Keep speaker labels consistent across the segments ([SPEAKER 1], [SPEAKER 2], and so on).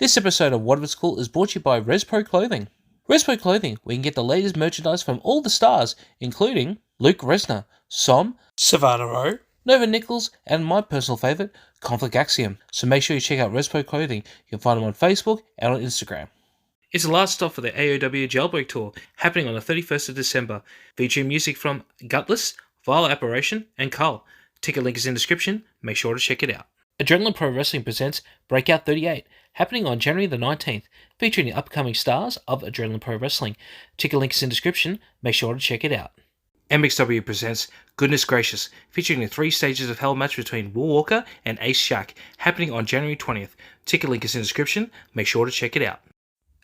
[SPEAKER 1] This episode of What If It's Cool is brought to you by Respro Clothing. Respro Clothing, where you can get the latest merchandise from all the stars, including Luke Resner, Som, Savannah Rowe, Nova Nichols, and my personal favourite, Conflict Axiom. So make sure you check out Respro Clothing. You can find them on Facebook and on Instagram. It's the last stop for the AOW Jailbreak Tour, happening on the 31st of December, featuring music from Gutless, Vile Apparition, and Cull. Ticket link is in the description, make sure to check it out. Adrenaline Pro Wrestling presents Breakout 38, happening on January the 19th, featuring the upcoming stars of Adrenaline Pro Wrestling. Ticket link is in the description, make sure to check it out. MXW presents Goodness Gracious, featuring the 3 stages of hell match between Will Walker and Ace Shack, happening on January 20th. Ticket link is in the description, make sure to check it out.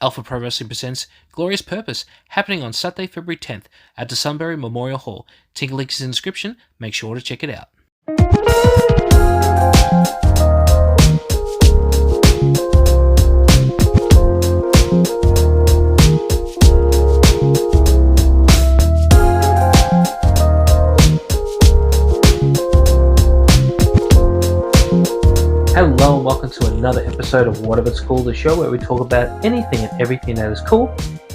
[SPEAKER 1] Alpha Pro Wrestling presents Glorious Purpose, happening on Saturday, February 10th at the Sunbury Memorial Hall. Ticket link is in the description, make sure to check it out. Hello and welcome to another episode of What If It's Cool, the show where we talk about anything and everything that is cool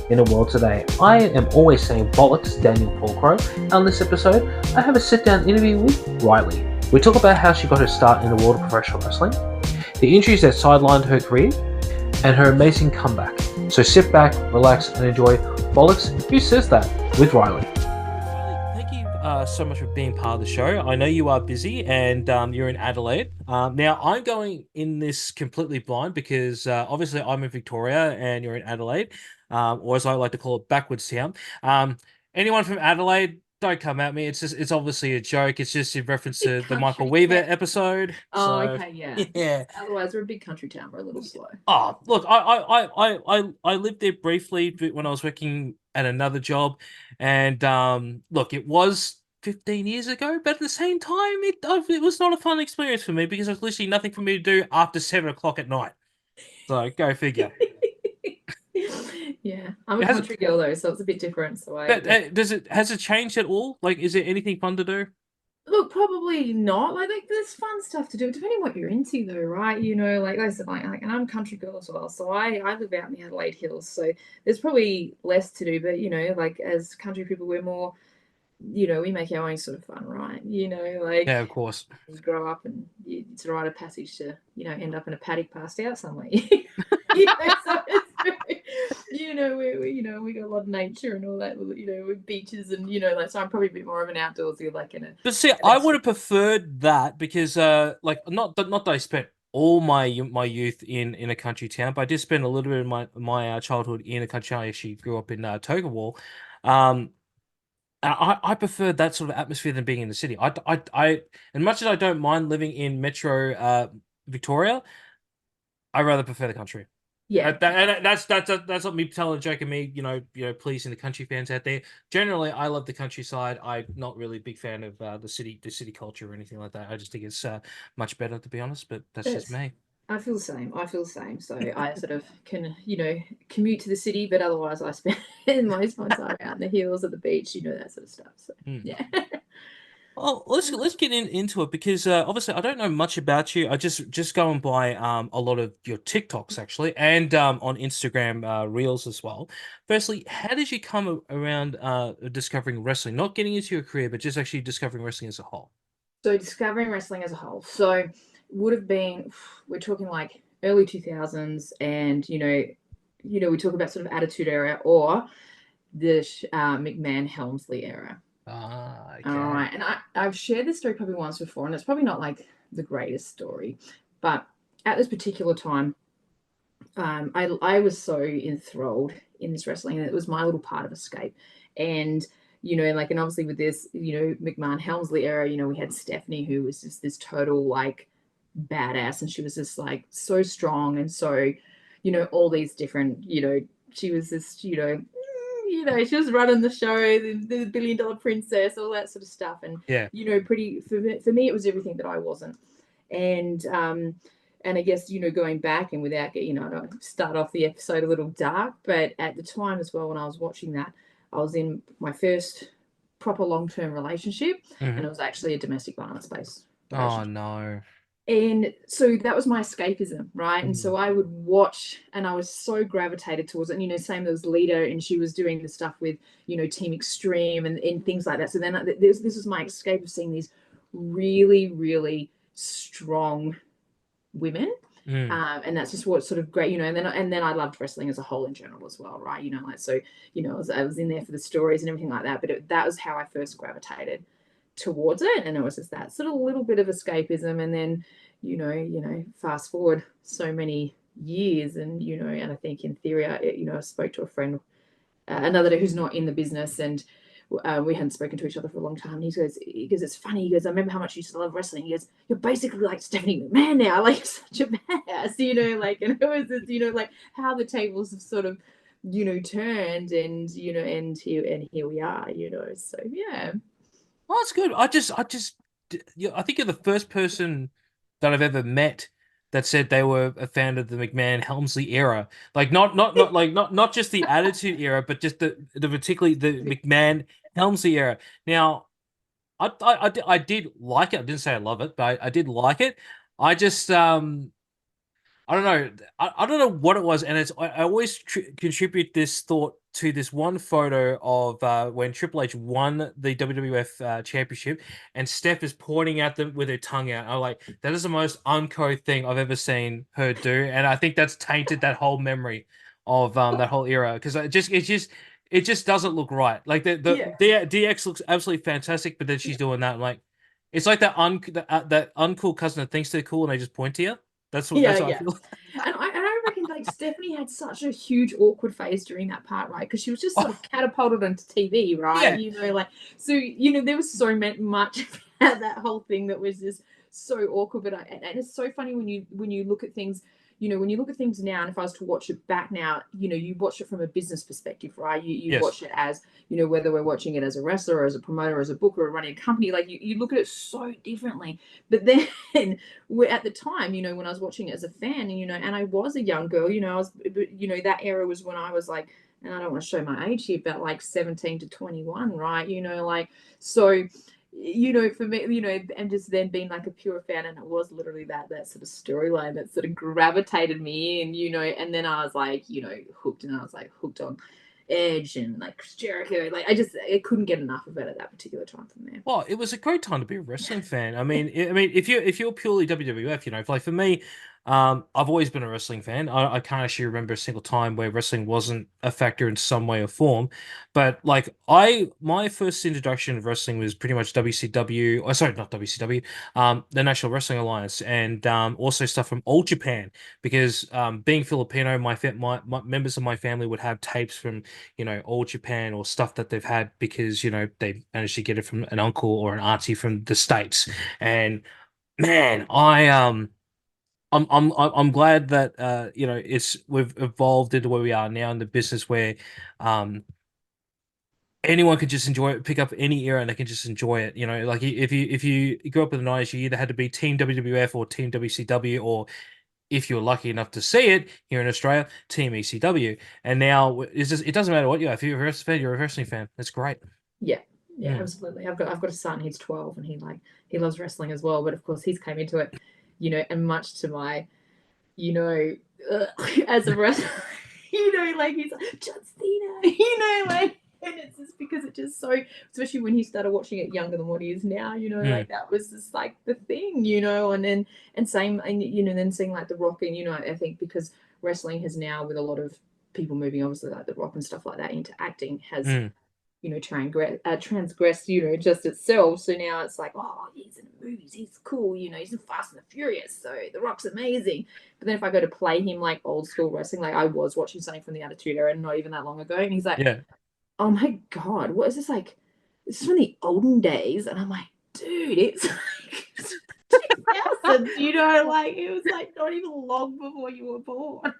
[SPEAKER 1] in the world today. I am always saying Bollocks, Daniel Paul. On this episode, I have a sit-down interview with Riley. We talk about how she got her start in the world of professional wrestling, the injuries that sidelined her career, and her amazing comeback. So sit back, relax, and enjoy Bollocks, Who Says That, with Riley. Thank you so much for being part of the show. I know you are busy and you're in Adelaide. Now, I'm going in this completely blind because obviously I'm in Victoria and you're in Adelaide, or as I like to call it, backwards town. Anyone from Adelaide, don't come at me. It's obviously a joke. It's just in reference to the Michael Weaver episode.
[SPEAKER 2] Oh, okay, yeah.
[SPEAKER 1] Yeah.
[SPEAKER 2] Otherwise, we're a big country town. We're a little slow.
[SPEAKER 1] Oh, look, I lived there briefly when I was working at another job, and look, it was 15 years ago, but at the same time, it was not a fun experience for me because there was literally nothing for me to do after 7 o'clock at night. So go figure.
[SPEAKER 2] Yeah, I'm a country girl though, so it's a bit different. So
[SPEAKER 1] has it changed at all? Like, is there anything fun to do?
[SPEAKER 2] Look, probably not. Like there's fun stuff to do, depending what you're into, though, right? You know, like I said, and I'm a country girl as well, so I live out in the Adelaide Hills, so there's probably less to do. But you know, like as country people, we're more, you know, we make our own sort of fun, right? You know, like
[SPEAKER 1] yeah, of course.
[SPEAKER 2] You grow up and it's a rite of passage to, you know, end up in a paddock passed out somewhere. You know, we got a lot of nature and all that, you know, with beaches and, you know, like, so I'm probably a bit more of an outdoorsy, like in a.
[SPEAKER 1] But see, I would have preferred that because, like, not that I spent all my youth in a country town, but I did spend a little bit of my childhood in a country. I actually grew up in Tokawal. I prefer that sort of atmosphere than being in the city. I as much as I don't mind living in Metro Victoria, I rather prefer the country.
[SPEAKER 2] Yeah,
[SPEAKER 1] that's not me telling a joke of me, you know, pleasing the country fans out there. Generally, I love the countryside. I'm not really a big fan of the city culture or anything like that. I just think it's much better, to be honest. But that's just me.
[SPEAKER 2] I feel the same. So I sort of can, you know, commute to the city, but otherwise I spend most of my time out in the hills at the beach, you know, that sort of stuff. So yeah.
[SPEAKER 1] Well, let's get into it because obviously I don't know much about you. I just going by a lot of your TikToks actually, and on Instagram Reels as well. Firstly, how did you come around discovering wrestling? Not getting into your career, but just actually discovering wrestling as a whole.
[SPEAKER 2] So discovering wrestling as a whole. So would have been, we're talking like early 2000s, and you know, we talk about sort of Attitude Era or the McMahon Helmsley era.
[SPEAKER 1] Okay.
[SPEAKER 2] All right, and I've shared this story probably once before, and it's probably not like the greatest story, but at this particular time, I was so enthralled in this wrestling, and it was my little part of escape. And you know, like, and obviously with this, you know, McMahon Helmsley era, you know, we had Stephanie, who was just this total like badass, and she was just like so strong, and so, you know, all these different, you know, she was this, you know, she was running the show, the $1 billion princess, all that sort of stuff. And,
[SPEAKER 1] yeah,
[SPEAKER 2] you know, pretty, for me, it was everything that I wasn't. And I guess, you know, going back and without, you know, I don't start off the episode a little dark, but at the time as well, when I was watching that, I was in my first proper long-term relationship, and it was actually a domestic violence based.
[SPEAKER 1] Oh, no.
[SPEAKER 2] And so that was my escapism, right? And
[SPEAKER 1] Mm.
[SPEAKER 2] so I would watch, and I was so gravitated towards it. And, same there was Lita, and she was doing the stuff with, Team Extreme and things like that. So then this was my escape of seeing these really, really strong women.
[SPEAKER 1] Mm.
[SPEAKER 2] And that's just what's sort of great, and then I loved wrestling as a whole in general as well, right? Like, so, I was in there for the stories and everything like that, but that was how I first gravitated towards it. And it was just that sort of little bit of escapism. And then, fast forward so many years, and I think in theory, I spoke to a friend, another day, who's not in the business, and we hadn't spoken to each other for a long time. And he goes, it's funny. He goes, I remember how much you used to love wrestling. He goes, you're basically like Stephanie McMahon now, like such a badass, like, and it was just, like how the tables have sort of, turned, and here we are, so yeah.
[SPEAKER 1] Oh, that's good. I think you're the first person that I've ever met that said they were a fan of the McMahon Helmsley era. Like not just the Attitude era, but just the particularly the McMahon Helmsley era. Now, I did like it. I didn't say I love it, but I did like it. I just I don't know. I don't know what it was, and I always contribute this thought to this one photo of when Triple H won the WWF Championship, and Steph is pointing at them with her tongue out. I'm like, that is the most unco thing I've ever seen her do, and I think that's tainted that whole memory of that whole era because it just doesn't look right. Like
[SPEAKER 2] Yeah.
[SPEAKER 1] the DX looks absolutely fantastic, but then she's doing that. I'm like, it's like that uncool cousin that thinks they're cool and they just point to you.
[SPEAKER 2] Yeah,
[SPEAKER 1] That's what I
[SPEAKER 2] yeah.
[SPEAKER 1] feel.
[SPEAKER 2] And I reckon like Stephanie had such a huge awkward phase during that part, right? Because she was just sort
[SPEAKER 1] Oh,
[SPEAKER 2] of catapulted onto TV, right?
[SPEAKER 1] yeah.
[SPEAKER 2] Like, so there was so much about that whole thing that was just so awkward. But and it's so funny when you look at things. When you look at things now, and if I was to watch it back now, you watch it from a business perspective, right? You
[SPEAKER 1] Yes.
[SPEAKER 2] watch it as, whether we're watching it as a wrestler or as a promoter, or as a booker, or running a company, like you look at it so differently. But then at the time, when I was watching it as a fan, and I was a young girl, I was, that era was when I was like, and I don't want to show my age here, but like 17 to 21, right? Like, so, for me, and just then being like a pure fan, and it was literally that sort of storyline that sort of gravitated me in, and then I was like, hooked, and I was like hooked on Edge and like Chris Jericho. Like, I couldn't get enough of it at that particular time from there.
[SPEAKER 1] Well, it was a great time to be a wrestling fan. I mean, if you're purely WWF, like for me, I've always been a wrestling fan. I can't actually remember a single time where wrestling wasn't a factor in some way or form. But like my first introduction of wrestling was pretty much WCW. Oh, sorry, not WCW. The National Wrestling Alliance, and also stuff from Old Japan because being Filipino, my members of my family would have tapes from All Japan or stuff that they've had because, they managed to get it from an uncle or an auntie from the States. And man, I'm glad that we've evolved into where we are now in the business where um anyone could just enjoy it, pick up any era and they can just enjoy it. Like if you grew up in the 90s, you either had to be Team WWF or Team WCW, or if you're lucky enough to see it here in Australia, Team ECW. And now it doesn't matter what you are. If you're a wrestling fan, you're a wrestling fan. That's great.
[SPEAKER 2] Yeah, yeah,
[SPEAKER 1] Mm.
[SPEAKER 2] absolutely. I've got a son. He's 12, and he loves wrestling as well. But of course, he's came into it, and much to my, you know, as a wrestler, like he's like John Cena, like, and it's just because it just so, especially when he started watching it younger than what he is now,
[SPEAKER 1] Mm.
[SPEAKER 2] like that was just like the thing, and then and same, and then seeing like The Rock, and I think because wrestling has now, with a lot of people moving obviously like The Rock and stuff like that into acting, has
[SPEAKER 1] Mm.
[SPEAKER 2] transgressed, just itself. So now it's like, oh, he's in the movies, he's cool, he's in Fast and the Furious, so The Rock's amazing. But then if I go to play him like old school wrestling, like I was watching something from the Attitude Era not even that long ago, and he's like,
[SPEAKER 1] Yeah.
[SPEAKER 2] oh my God, what is this like? This is from the olden days. And I'm like, dude, it's like 2000s, like it was like not even long before you were born.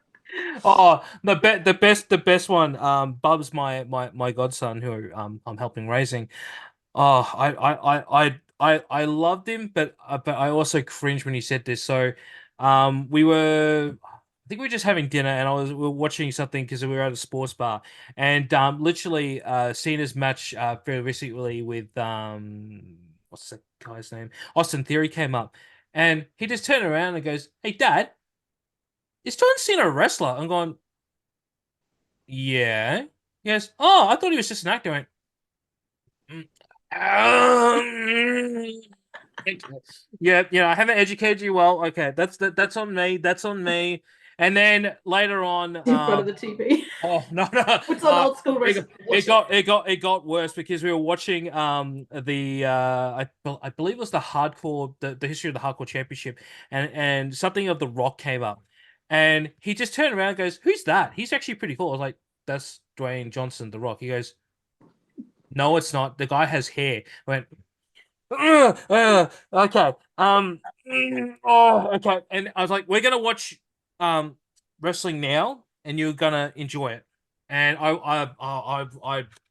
[SPEAKER 1] Oh, the best one. Bub's my godson who I'm helping raising. Oh, I loved him, but I also cringed when he said this. So, I think we were just having dinner, and we were watching something because we were at a sports bar, and literally, Cena's match very recently with what's that guy's name? Austin Theory came up, And he just turned around and goes, "Hey, Dad, is John Cena a wrestler?" I'm going, "Yeah." He goes, "Oh, I thought he was just an actor." I went, "Mm, um, yeah, I haven't educated you well. Okay, that's on me. That's on me." And then later on,
[SPEAKER 2] In front of the TV.
[SPEAKER 1] oh no no,
[SPEAKER 2] It's on old school
[SPEAKER 1] it,
[SPEAKER 2] wrestling.
[SPEAKER 1] it
[SPEAKER 2] Watch it.
[SPEAKER 1] got worse because we were watching I believe it was the history of the hardcore championship, and something of the Rock came up, and he just turned around and goes, "Who's that? He's actually pretty cool." I was like, "That's Dwayne Johnson, the Rock." He goes, "No, it's not. The guy has hair." I went, okay. Okay. And I was like, we're gonna watch wrestling now, and you're gonna enjoy it. And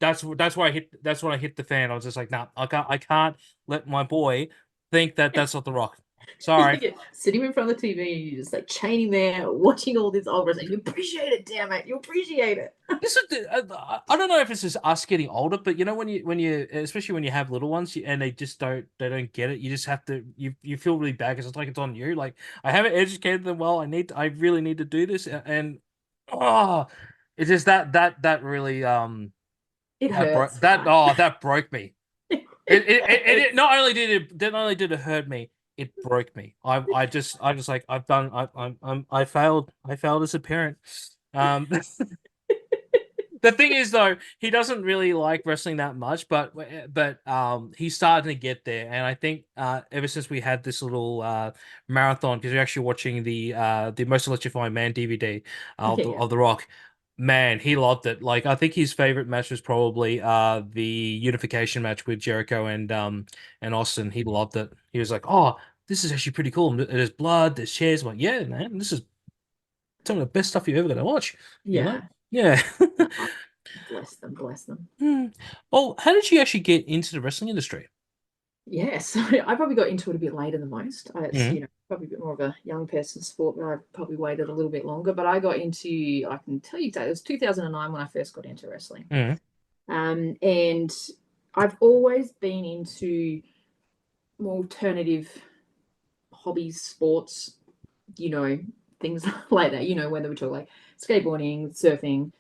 [SPEAKER 1] that's where that's when I hit the fan. I was just like, nah, I can't let my boy think that that's not the Rock. Sorry.
[SPEAKER 2] You're sitting in front of the TV and you're just like chaining there, watching all this old wrestling. You appreciate it, damn it. You appreciate it.
[SPEAKER 1] This is I don't know if it's just us getting older, but when you especially when you have little ones and they don't get it, you just have to you feel really bad because it's like it's on you. Like I haven't educated them well. I really need to do this, and oh, it's just that really
[SPEAKER 2] It hurts,
[SPEAKER 1] that
[SPEAKER 2] right?
[SPEAKER 1] oh that broke me. It not only did it hurt me, it broke me. I just like I've done I failed as a parent. Um The thing is, though, he doesn't really like wrestling that much, but he's starting to get there, and I think ever since we had this little marathon, because we're actually watching the Most Electrifying Man DVD of
[SPEAKER 2] Yeah.
[SPEAKER 1] the Rock, man, he loved it. Like I think his favorite match was probably the unification match with Jericho and Austin. He loved it. He was like, "Oh, this is actually pretty cool. There's blood, there's chairs." I'm like, "Yeah, man, this is some of the best stuff you're ever gonna watch." You know?
[SPEAKER 2] Yeah.
[SPEAKER 1] Yeah.
[SPEAKER 2] Oh, bless them, bless them.
[SPEAKER 1] Hmm. Oh, how did you actually get into the wrestling industry?
[SPEAKER 2] Yeah, so I probably got into it a bit later than most. It's,
[SPEAKER 1] Mm,
[SPEAKER 2] probably a bit more of a young person's sport, but I probably waited a little bit longer. But I got into, I can tell you exactly, it was 2009 when I first got into wrestling.
[SPEAKER 1] mm,
[SPEAKER 2] And I've always been into more alternative hobbies, sports, you know, things like that, whether we talk like skateboarding, surfing,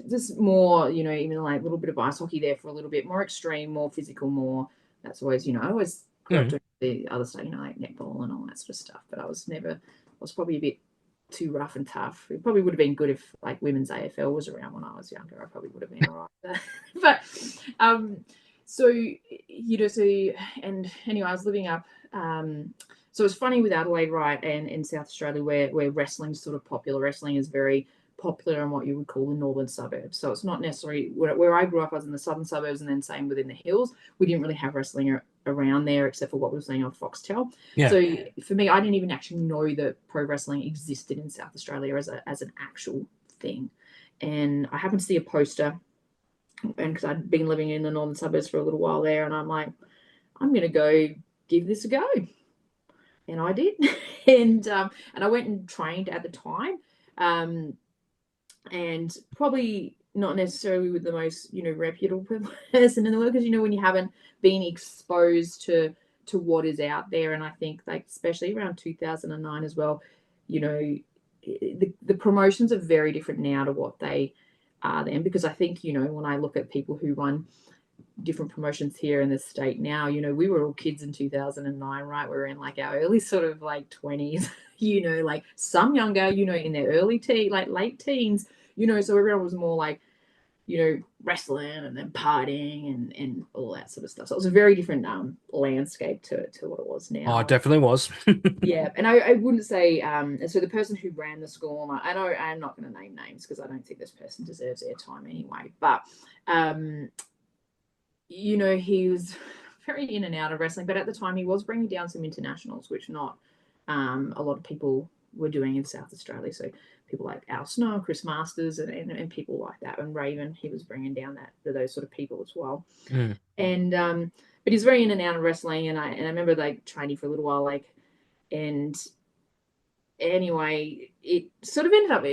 [SPEAKER 2] just more, even like a little bit of ice hockey there for a little bit, more extreme, more physical, more. That's always, I always grew up
[SPEAKER 1] mm.
[SPEAKER 2] doing the other stuff, like netball and all that sort of stuff. But I was probably a bit too rough and tough. It probably would have been good if like women's AFL was around when I was younger. I probably would have been all right. But so so and anyway, I was living up. So it's funny with Adelaide, right, and in South Australia, where wrestling's sort of popular. Wrestling is very popular in what you would call the northern suburbs. So it's not necessarily where I grew up. I was in the southern suburbs, and then same within the hills. We didn't really have wrestling around there except for what we were seeing on Foxtel.
[SPEAKER 1] Yeah.
[SPEAKER 2] So for me, I didn't even actually know that pro wrestling existed in South Australia as an actual thing. And I happened to see a poster, and because I'd been living in the northern suburbs for a little while there, and I'm like, I'm going to go give this a go, and I did, and I went and trained at the time, um, and probably not necessarily with the most reputable person in the world, because when you haven't been exposed to what is out there. And I think like especially around 2009 as well, the promotions are very different now to what they are then, because I think when I look at people who run different promotions here in the state now, we were all kids in 2009, right? We were in like our early sort of like 20s, like some younger, in their early like late teens, so everyone was more like, wrestling and then partying and all that sort of stuff. So it was a very different landscape to what it was
[SPEAKER 1] Oh, it
[SPEAKER 2] now.
[SPEAKER 1] definitely was.
[SPEAKER 2] Yeah, and I wouldn't say, and so the person who ran the school, I know I'm not going to name names because I don't think this person deserves airtime anyway, but um, he was very in and out of wrestling, but at the time he was bringing down some internationals, which not a lot of people were doing in South Australia. So people like Al Snow, Chris Masters, and people like that, and Raven, he was bringing down those sort of people as well.
[SPEAKER 1] Mm,
[SPEAKER 2] And but he's very in and out of wrestling, and I remember like training for a little while, like, and anyway, it sort of ended up.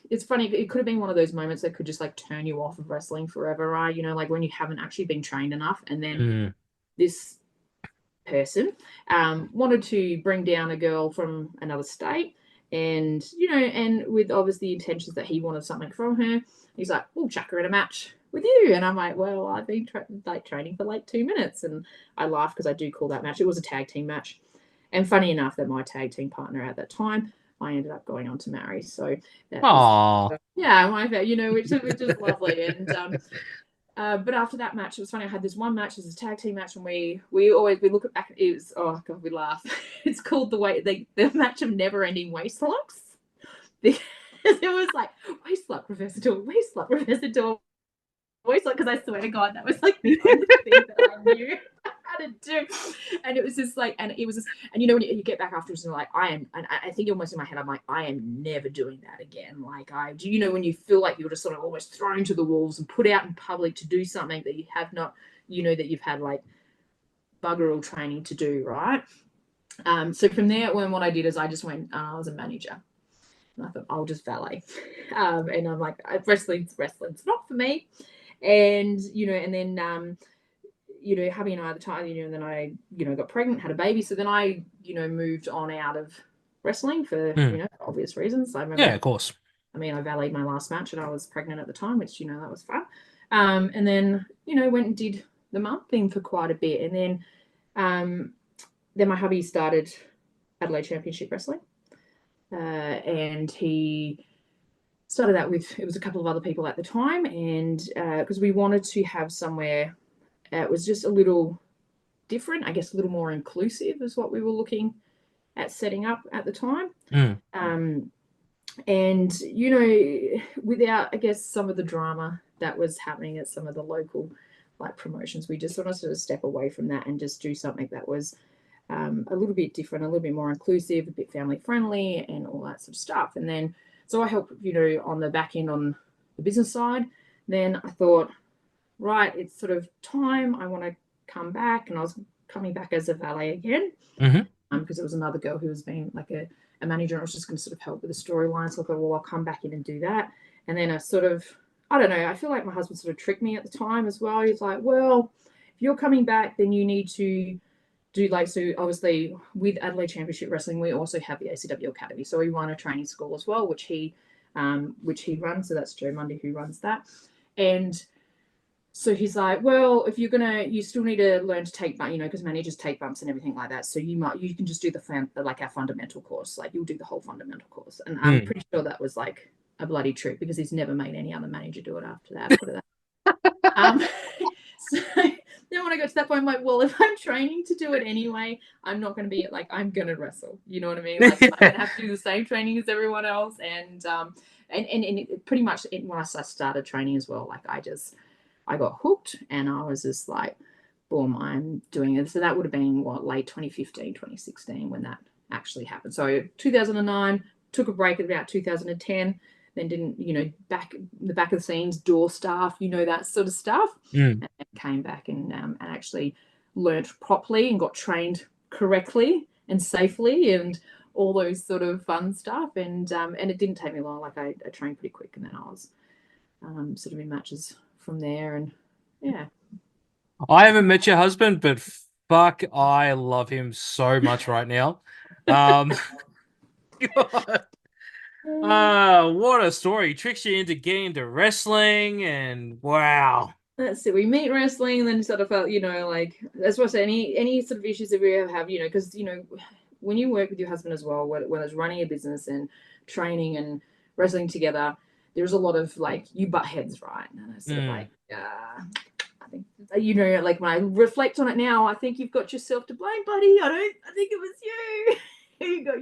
[SPEAKER 2] It's funny. It could have been one of those moments that could just like turn you off of wrestling forever, right? Like when you haven't actually been trained enough, and then
[SPEAKER 1] mm.
[SPEAKER 2] this person, wanted to bring down a girl from another state, and and with obviously intentions that he wanted something from her. He's like, we'll chuck her in a match with you. And I'm like, well, I've been training for like 2 minutes. And I laugh because I do call that match. It was a tag team match. And funny enough, that my tag team partner at that time, I ended up going on to marry. So that
[SPEAKER 1] Aww.
[SPEAKER 2] was, yeah, which is lovely. And but after that match, it was funny. I had this one match, it was a tag team match, and we look at back. It was, oh god, we laugh. It's called the match of never ending waist locks. Because it was like waist lock, reverse door, waist lock, reverse door, waist lock. Because I swear to God, that was like the only thing that I knew how to do. And it was just like, and it was just, and when you get back afterwards, and like, and I think almost in my head, I'm like, I am never doing that again. Like, when you feel like you're just sort of almost thrown to the wolves and put out in public to do something that you have not, that you've had like bugger all training to do, right? So from there, what I did is I just went, I was a manager. And I thought, I'll just valet. And I'm like, wrestling's not for me. And, and then, hubby and I at the time, and then I, got pregnant, had a baby. So then I, moved on out of wrestling for, obvious reasons. I remember,
[SPEAKER 1] Yeah, of course.
[SPEAKER 2] I valeted my last match and I was pregnant at the time, which, that was fun. And then, went and did the mum thing for quite a bit. And then my hubby started Adelaide Championship Wrestling. And he started that with, it was a couple of other people at the time, and because we wanted to have somewhere it was just a little different, I guess a little more inclusive is what we were looking at setting up at the time. And without, I guess, some of the drama that was happening at some of the local like promotions, we just wanted to step away from that and just do something that was a little bit different, a little bit more inclusive, a bit family friendly, and all that sort of stuff. And then, so I helped, on the back end on the business side. Then I thought, right, it's sort of time. I want to come back, and I was coming back as a valet again, because it was another girl who was being like a manager, and I was just going to sort of help with the storyline. So I thought, well, I'll come back in and do that. And then I sort of, I don't know, I feel like my husband sort of tricked me at the time as well. He's like, well, if you're coming back, then you need to do like, so obviously with Adelaide Championship Wrestling, we also have the ACW Academy. So we run a training school as well, which he runs. So that's Joe Mundy who runs that. And so he's like, well, if you're you still need to learn to take, because managers take bumps and everything like that. So you can just do our fundamental course. Like you'll do the whole fundamental course. And I'm pretty sure that was like a bloody trick, because he's never made any other manager do it after that. So then when I got to that point, I'm like, well, if I'm training to do it anyway, I'm not going to be like, I'm going to wrestle. You know what I mean? Like I'm going to have to do the same training as everyone else. And it pretty much when I started training as well, like I got hooked, and I was just like, boom, I'm doing it. So that would have been late 2015, 2016 when that actually happened. So 2009, took a break at about 2010, then didn't, back the back of the scenes, door staff, that sort of stuff. And came back and actually learnt properly and got trained correctly and safely and all those sort of fun stuff. And it didn't take me long. Like I trained pretty quick, and then I was sort of in matches from there. And yeah.
[SPEAKER 1] I haven't met your husband, but fuck, I love him so much right now. What a story. He tricks you into getting into wrestling, and wow.
[SPEAKER 2] That's it. We meet wrestling, and then sort of felt, like that's what I say. Any sort of issues that we ever have, because when you work with your husband as well, when it's running a business and training and wrestling together, there's a lot of like you butt heads, right? And it's sort of like, I think like when I reflect on it now, I think you've got yourself to blame, buddy. I think it was you. You got,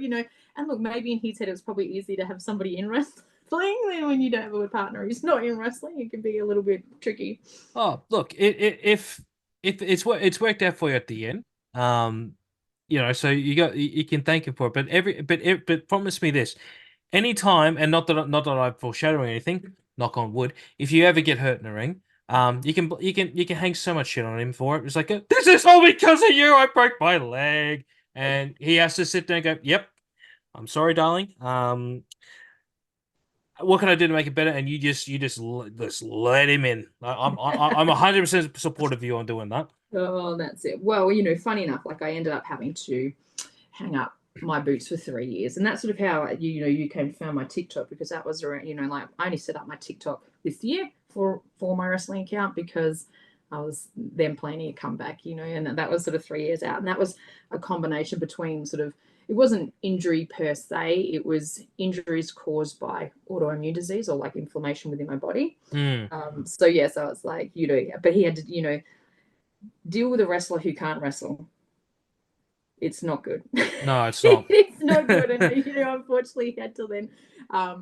[SPEAKER 2] and look, maybe in his head it was probably easy to have somebody in wrestling than when you don't have a partner who's not in wrestling. It can be a little bit tricky.
[SPEAKER 1] Oh, look, if it's worked out for you at the end, so you can thank him for it. But promise me this: anytime, and not that I'm foreshadowing anything, knock on wood. If you ever get hurt in the ring, you can hang so much shit on him for it. It's like, this is all because of you. I broke my leg, and he has to sit there and go, "Yep, I'm sorry, darling. What can I do to make it better?" And you just let him in. I'm 100% supportive of you on doing that.
[SPEAKER 2] Oh, that's it. Well, funny enough, like I ended up having to hang up my boots for 3 years, and that's sort of how you came to found my TikTok, because that was around, like I only set up my TikTok this year for my wrestling account, because I was then planning a comeback, and that was sort of 3 years out, and that was a combination between sort of, it wasn't injury per se, it was injuries caused by autoimmune disease or like inflammation within my body.
[SPEAKER 1] Mm.
[SPEAKER 2] So yeah, so it's like, but he had to, deal with a wrestler who can't wrestle. It's not good.
[SPEAKER 1] No, it's not.
[SPEAKER 2] It's not good. And, unfortunately, he had to then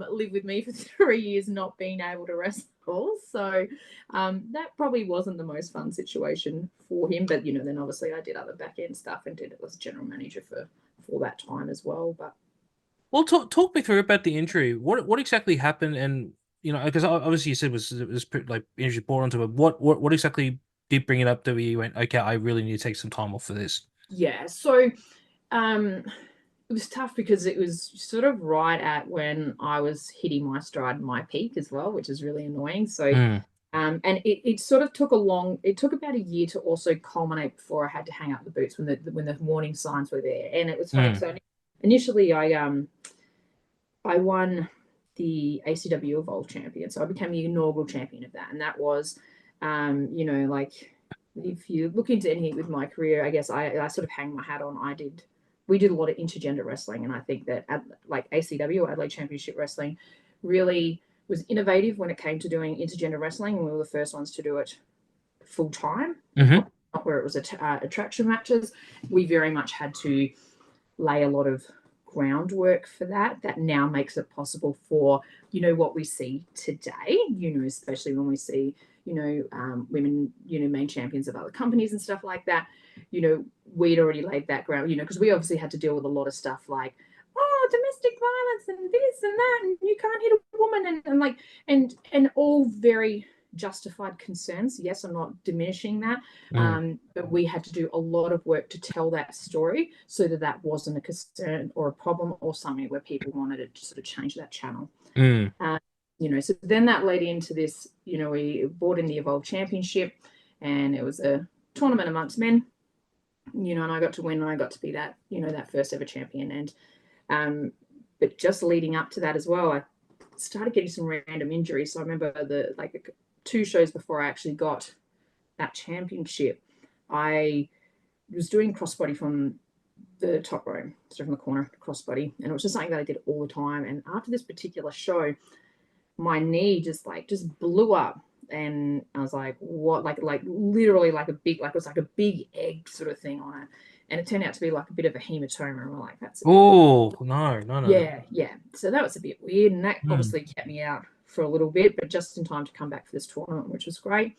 [SPEAKER 2] live with me for 3 years not being able to wrestle. So that probably wasn't the most fun situation for him. But, then obviously I did other back end stuff and did it as general manager for that time as well. But
[SPEAKER 1] Well, talk me through about the injury. What exactly happened? And because obviously you said it was like injury brought onto it. What exactly did bring it up that you went, okay, I really need to take some time off for this?
[SPEAKER 2] yeah, so it was tough because it was sort of right at when I was hitting my stride, my peak as well, which is really annoying. So,
[SPEAKER 1] Mm.
[SPEAKER 2] and it sort of it took about a year to also culminate before I had to hang up the boots when the warning signs were there. And it was funny.
[SPEAKER 1] Mm.
[SPEAKER 2] So initially I won the ACW Evolve champion. So I became the inaugural champion of that. And that was, like if you look into anything with my career, I guess I sort of hang my hat on. We did a lot of intergender wrestling. And I think that like ACW, Adelaide Championship Wrestling, really was innovative when it came to doing intergender wrestling. And we were the first ones to do it full time,
[SPEAKER 1] Mm-hmm.
[SPEAKER 2] not where it was attraction matches. We very much had to lay a lot of groundwork for that now makes it possible for what we see today, especially when we see women main champions of other companies and stuff like that. We'd already laid that ground, because we obviously had to deal with a lot of stuff like domestic violence and this and that, and you can't hit a woman, and like and all very justified concerns. Yes, I'm not diminishing that, but we had to do a lot of work to tell that story so that wasn't a concern or a problem or something where people wanted to sort of change that channel.
[SPEAKER 1] Mm.
[SPEAKER 2] So then that led into this, we brought in the Evolve Championship, and it was a tournament amongst men, and I got to win, and I got to be that, that first ever champion. And but just leading up to that as well, I started getting some random injuries. So I remember 2 shows before I actually got that championship, I was doing crossbody from the top row, so from the corner, crossbody, and it was just something that I did all the time. And after this particular show, my knee just blew up, and I was like, what? Like literally like a big, like it was like a big egg sort of thing on it, and it turned out to be like a bit of a hematoma. And we're like, that's
[SPEAKER 1] Oh, no, no, no.
[SPEAKER 2] yeah. So that was a bit weird, and that obviously kept me out for a little bit, but just in time to come back for this tournament, which was great.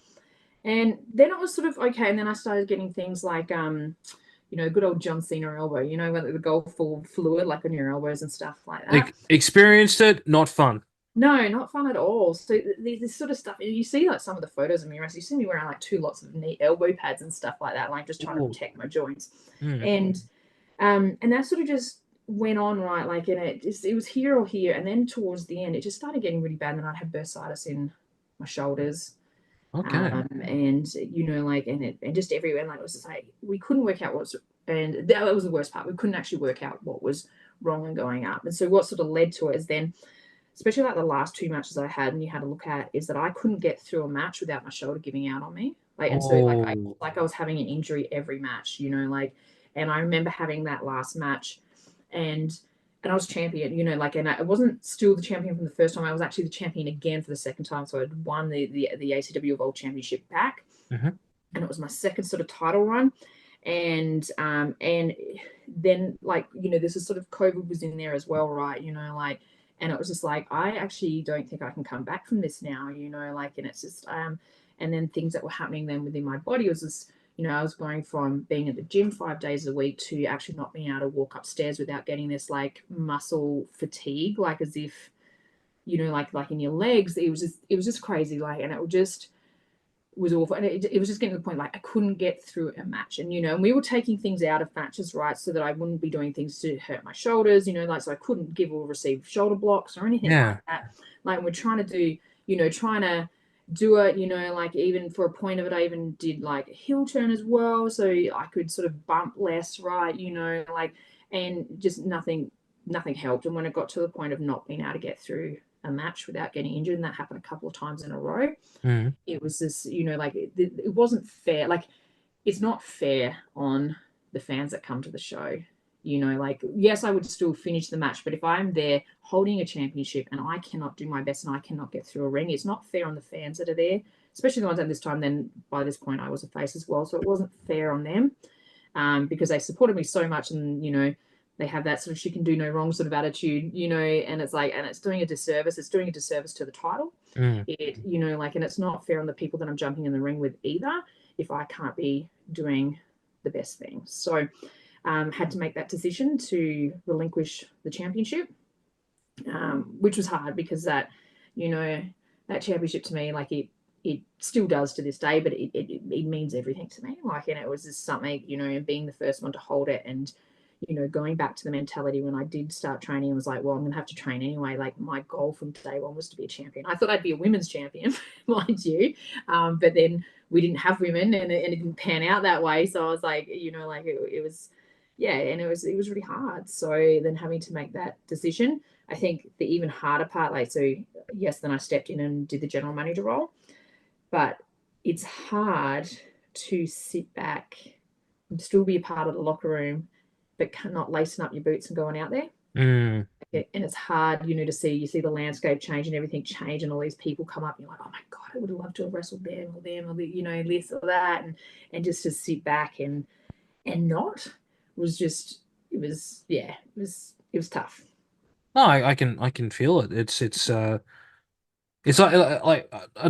[SPEAKER 2] And then it was sort of okay, and then I started getting things like good old John Cena elbow, when the gold full fluid like on your elbows and stuff like that.
[SPEAKER 1] Experienced it, not fun.
[SPEAKER 2] No, not fun at all. So this sort of stuff, you see like some of the photos of me, you see me wearing like 2 lots of knee elbow pads and stuff like that, like just trying to protect my joints. And that sort of just went on, right? Like, and it was here or here, and then towards the end, it just started getting really bad, and I'd have bursitis in my shoulders.
[SPEAKER 1] Okay.
[SPEAKER 2] And and just everywhere. And like it was just like we couldn't work out and that was the worst part. We couldn't actually work out what was wrong and going up. And so what sort of led to it is then, especially like the last 2 matches I had, and you had to look at, is that I couldn't get through a match without my shoulder giving out on me. And so I was having an injury every match, and I remember having that last match, and I was champion, and I wasn't still the champion from the first time. I was actually the champion again for the second time. So I'd won the ACW World Championship back, and it was my second sort of title run. And then this is sort of COVID was in there as well, right? And it was just like, I actually don't think I can come back from this now, and it's just, and then things that were happening then within my body was just, I was going from being at the gym 5 days a week to actually not being able to walk upstairs without getting this like muscle fatigue, like as if, like in your legs. It was just crazy. And it was awful. And it was just getting to the point, like I couldn't get through a match. And, and we were taking things out of matches, right? So that I wouldn't be doing things to hurt my shoulders, so I couldn't give or receive shoulder blocks or anything like that. Like we're trying to do, trying to do it, like even for a point of it, I even did like a heel turn as well. So I could sort of bump less, right? Like, and just nothing helped. And when it got to the point of not being able to get through a match without getting injured, and that happened a couple of times in a row,
[SPEAKER 1] Mm.
[SPEAKER 2] it was just, like it wasn't fair. Like, it's not fair on the fans that come to the show. Like, yes, I would still finish the match, but if I'm there holding a championship and I cannot do my best and I cannot get through a ring, it's not fair on the fans that are there, especially the ones at this time. Then by this point, I was a face as well, so it wasn't fair on them, because they supported me so much, and they have that sort of she can do no wrong sort of attitude, and it's like, and it's doing a disservice. It's doing a disservice to the title.
[SPEAKER 1] Mm.
[SPEAKER 2] Like, and it's not fair on the people that I'm jumping in the ring with either, if I can't be doing the best thing. So had to make that decision to relinquish the championship, which was hard because that championship to me, like it still does to this day, but it means everything to me. Like, and it was just something, and being the first one to hold it, and going back to the mentality when I did start training, and was like, well, I'm gonna have to train anyway. Like, my goal from day one was to be a champion. I thought I'd be a women's champion, mind you, but then we didn't have women, and it didn't pan out that way. So I was like, like it was, yeah, and it was really hard. So then having to make that decision, I think the even harder part, like, so yes, then I stepped in and did the general manager role, but it's hard to sit back and still be a part of the locker room, but not lacing up your boots and going out there.
[SPEAKER 1] Mm.
[SPEAKER 2] And it's hard, to see the landscape change and everything change, and all these people come up, and you're like, oh my God, I would have loved to have wrestled them or them, or this or that. And just to sit back and not was just, it was tough.
[SPEAKER 1] No, I can feel it. It's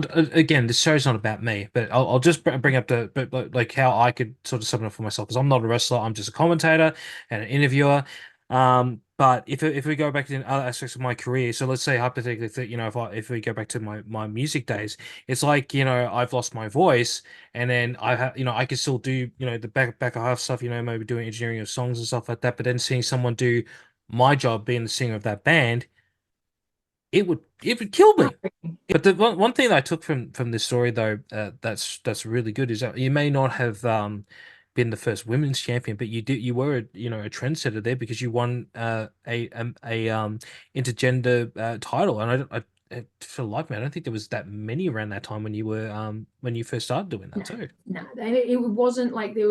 [SPEAKER 1] again, this show's not about me, but I'll just bring up but like how I could sort of sum it up for myself, because I'm not a wrestler. I'm just a commentator and an interviewer. But if we go back to other aspects of my career, so let's say hypothetically that if we go back to my music days, it's like I've lost my voice, and then I have I can still do the back of half stuff, maybe doing engineering of songs and stuff like that. But then seeing someone do my job, being the singer of that band, it would kill me. But the one thing that I took from this story though, that's really good, is that you may not have been the first women's champion, but you were a trendsetter there, because you won a intergender title, and I for the life of me, I don't think there was that many around that time when you first started doing that
[SPEAKER 2] No,
[SPEAKER 1] too.
[SPEAKER 2] no, it wasn't like there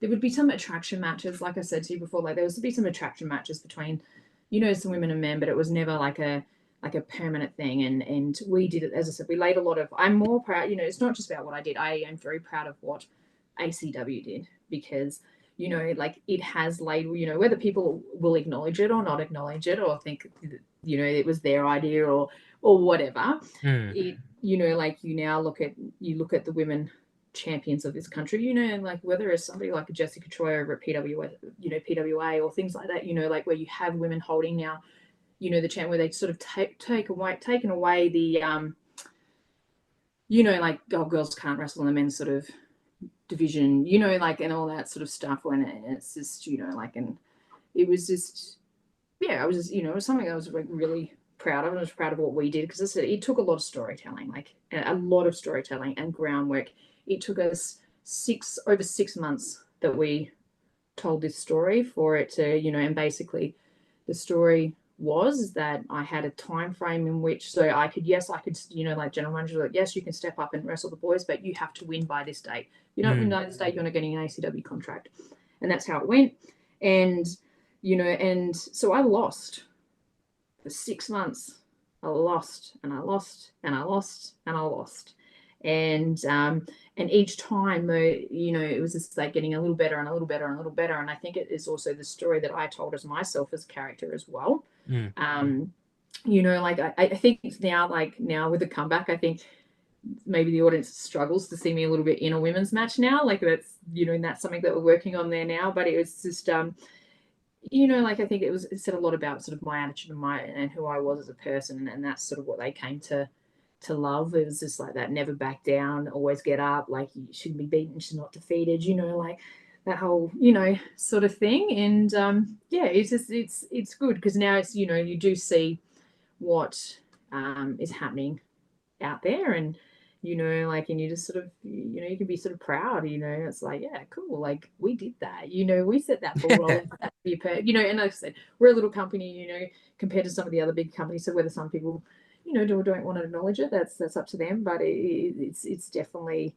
[SPEAKER 2] would be some attraction matches, like I said to you before, like there would be some attraction matches between, some women and men, but it was never like a permanent thing. And we did it, as I said, we laid a lot of. I'm more proud, it's not just about what I did. I am very proud of what ACW did, because like it has laid, whether people will acknowledge it or not acknowledge it, or think it was their idea or whatever.
[SPEAKER 1] Hmm.
[SPEAKER 2] It like you look at the women champions of this country, and like whether it's somebody like a Jessica Troy over at PWA, PWA or things like that, like where you have women holding now, the champ, where they sort of taken away the like, oh, girls can't wrestle in the men's sort of division, like, and all that sort of stuff. When it's just, like, and it was just, yeah, I was just, it was something I was like really proud of. And I was proud of what we did, because I said it took a lot of storytelling, like a lot of storytelling and groundwork. It took us over 6 months that we told this story for it to, and basically the story was that I had a time frame in which, so I could, like general manager, like, yes, you can step up and wrestle the boys, but you have to win by this date. You don't win by this date, you're not getting an ACW contract. And that's how it went. And, and so I lost for 6 months. I lost and I lost and I lost and I lost. And each time though, it was just like getting a little better and a little better and a little better. And I think it is also the story that I told as myself as character as well.
[SPEAKER 1] Mm.
[SPEAKER 2] Like I think now, like now with the comeback, I think maybe the audience struggles to see me a little bit in a women's match now. Like that's, and that's something that we're working on there now. But it was just like I think it said a lot about sort of my attitude and who I was as a person, and that's sort of what they came to love. It was just like that, never back down, always get up, like you shouldn't be beaten, she's not defeated, like that whole sort of thing. And yeah, it's just it's good, because now it's you do see what is happening out there, and and you just sort of, you can be sort of proud, it's like, yeah, cool, like we did that, we set that ball
[SPEAKER 1] Yeah.
[SPEAKER 2] rolling for that to be and like I said, we're a little company, compared to some of the other big companies. So whether some people, do or don't want to acknowledge it, that's up to them. But it's definitely,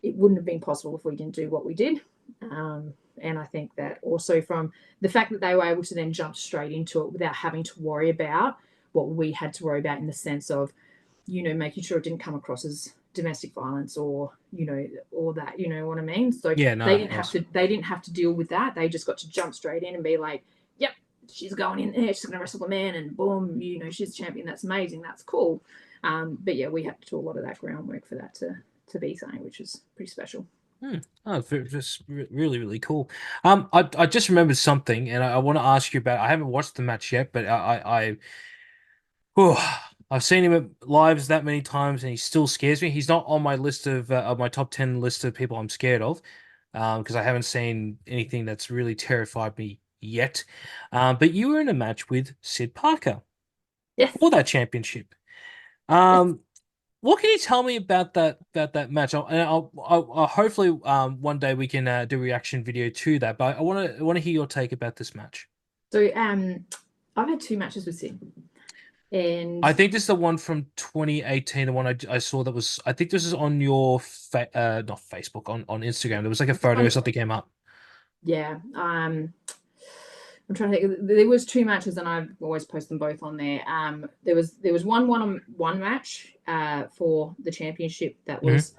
[SPEAKER 2] it wouldn't have been possible if we didn't do what we did. And I think that also from the fact that they were able to then jump straight into it without having to worry about what we had to worry about, in the sense of, making sure it didn't come across as domestic violence, or, or that, you know what I mean? So
[SPEAKER 1] Yeah, no,
[SPEAKER 2] they
[SPEAKER 1] of
[SPEAKER 2] didn't have
[SPEAKER 1] course.
[SPEAKER 2] to, they didn't have to deal with that. They just got to jump straight in and be like, yep, she's going in there, she's going to wrestle the man, and boom, she's champion. That's amazing. That's cool. But yeah, we had to do a lot of that groundwork for that to be something, which is pretty special.
[SPEAKER 1] Oh, just really, really cool. I just remembered something, and I want to ask you about. I haven't watched the match yet, but oh, I've seen him at lives that many times, and he still scares me. He's not on my list of my top 10 list of people I'm scared of, because I haven't seen anything that's really terrified me yet. But you were in a match with Sid Parker
[SPEAKER 2] Yes.
[SPEAKER 1] for that championship.
[SPEAKER 2] Yes.
[SPEAKER 1] Um, what can you tell me about that match? I'll hopefully one day we can do a reaction video to that. But I want to hear your take about this match.
[SPEAKER 2] So I've had two matches with Sid, and
[SPEAKER 1] I think this is the one from 2018, the one I saw that was. I think this is on your not Facebook, on Instagram. There was like a photo or something came up.
[SPEAKER 2] yeah. I'm trying to think. There was two matches, and I've always post them both on there. There was one match for the championship that
[SPEAKER 1] Hmm.
[SPEAKER 2] was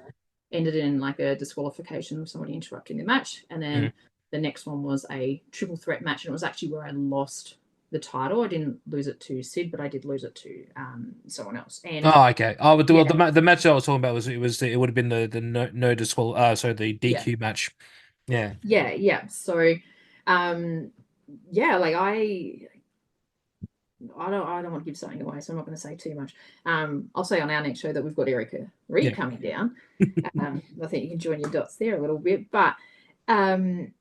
[SPEAKER 2] ended in like a disqualification of somebody interrupting the match, and
[SPEAKER 1] Hmm.
[SPEAKER 2] then the next one was a triple threat match, and it was actually where I lost the title. I didn't lose it to Sid, but I did lose it to someone else. And
[SPEAKER 1] Oh, okay. Oh, but
[SPEAKER 2] yeah,
[SPEAKER 1] the match I was talking about it would have been the no so the
[SPEAKER 2] yeah,
[SPEAKER 1] DQ match. Yeah.
[SPEAKER 2] yeah. So, um, yeah, like I don't want to give something away, so I'm not going to say too much. I'll say on our next show that we've got Erica Reed
[SPEAKER 1] Yeah.
[SPEAKER 2] coming down. I think you can join your dots there a little bit, but um,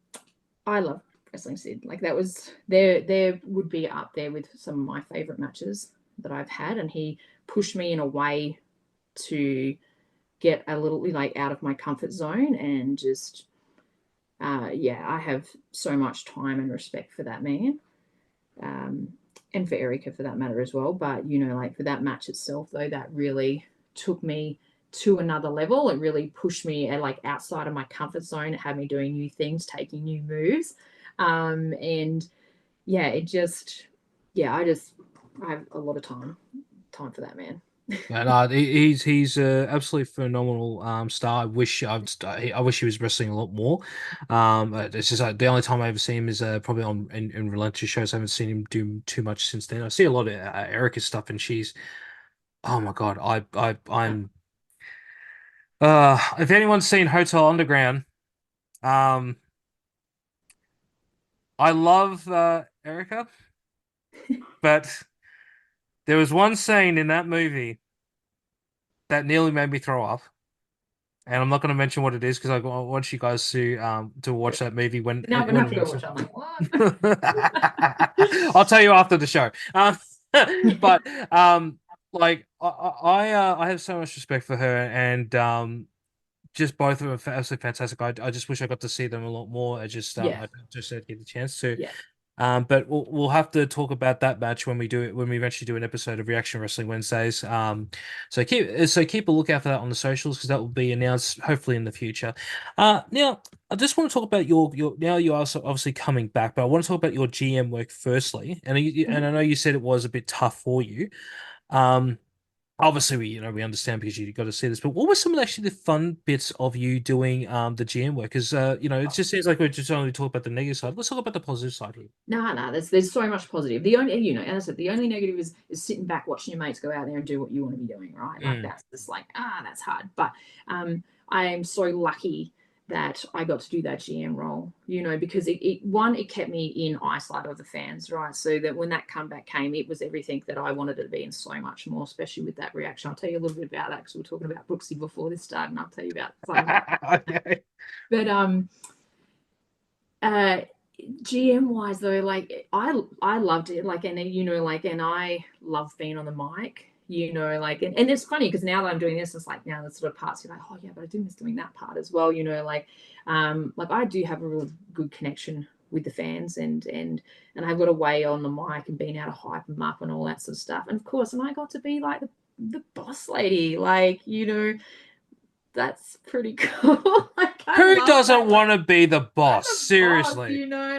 [SPEAKER 2] I love wrestling Sid. Like that was there would be up there with some of my favorite matches that I've had, and he pushed me in a way to get a little like out of my comfort zone, and just yeah, I have so much time and respect for that man. Um, and for Erica for that matter as well. But like for that match itself, though, that really took me to another level. It really pushed me like outside of my comfort zone. It had me doing new things, taking new moves, and yeah, it just yeah, I have a lot of time for that man.
[SPEAKER 1] And he's absolutely phenomenal star. I wish he was wrestling a lot more. It's just like the only time I ever see him is probably on in reality shows. I haven't seen him do too much since then. I see a lot of Erica's stuff, and she's oh my God. I'm if anyone's seen Hotel Underground, um, I love Erica, but there was one scene in that movie that nearly made me throw up. And I'm not going to mention what it is because I want you guys to watch that movie
[SPEAKER 2] Now I'm gonna
[SPEAKER 1] when
[SPEAKER 2] have to
[SPEAKER 1] it
[SPEAKER 2] go
[SPEAKER 1] releases.
[SPEAKER 2] watch. I'm like, what?
[SPEAKER 1] I'll tell you after the show. But like I have so much respect for her, and just both of them are absolutely fantastic. I just wish I got to see them a lot more.
[SPEAKER 2] Yeah,
[SPEAKER 1] I just didn't get the chance to.
[SPEAKER 2] yeah.
[SPEAKER 1] But we'll have to talk about that match when we do it when we eventually do an episode of Reaction Wrestling Wednesdays. So keep a lookout for that on the socials because that will be announced hopefully in the future. Now I just want to talk about your now you are obviously coming back, but I want to talk about your GM work firstly. And I know you said it was a bit tough for you. Um, Obviously, we understand because you got to see this. But what were some of actually the fun bits of you doing the GM work? Because it just seems like we're just only talking about the negative side. Let's talk about the positive side here.
[SPEAKER 2] No, there's so much positive. The only, as I said, the only negative is sitting back watching your mates go out there and do what you want to be doing, right? Like
[SPEAKER 1] Mm.
[SPEAKER 2] that's just like that's hard. But I am so lucky that I got to do that GM role, because it kept me in eyesight of the fans, right? So that when that comeback came, it was everything that I wanted it to be and so much more, especially with that reaction. I'll tell you a little bit about that because we were talking about Brooksy before this started, and I'll tell you about some.
[SPEAKER 1] Okay.
[SPEAKER 2] But uh GM wise though, like I loved it, like, and and I love being on the mic, like, and it's funny because now that I'm doing this, it's like now the sort of parts you're like, oh yeah, but I do miss doing that part as well, like I do have a real good connection with the fans, and I've got a way on the mic and being able to hype them up and all that sort of stuff. And of course, and I got to be like the boss lady, like, that's pretty cool. Like, I
[SPEAKER 1] Who
[SPEAKER 2] love
[SPEAKER 1] doesn't
[SPEAKER 2] that.
[SPEAKER 1] want to be the
[SPEAKER 2] I'm
[SPEAKER 1] boss?
[SPEAKER 2] a boss,
[SPEAKER 1] Seriously.
[SPEAKER 2] and I,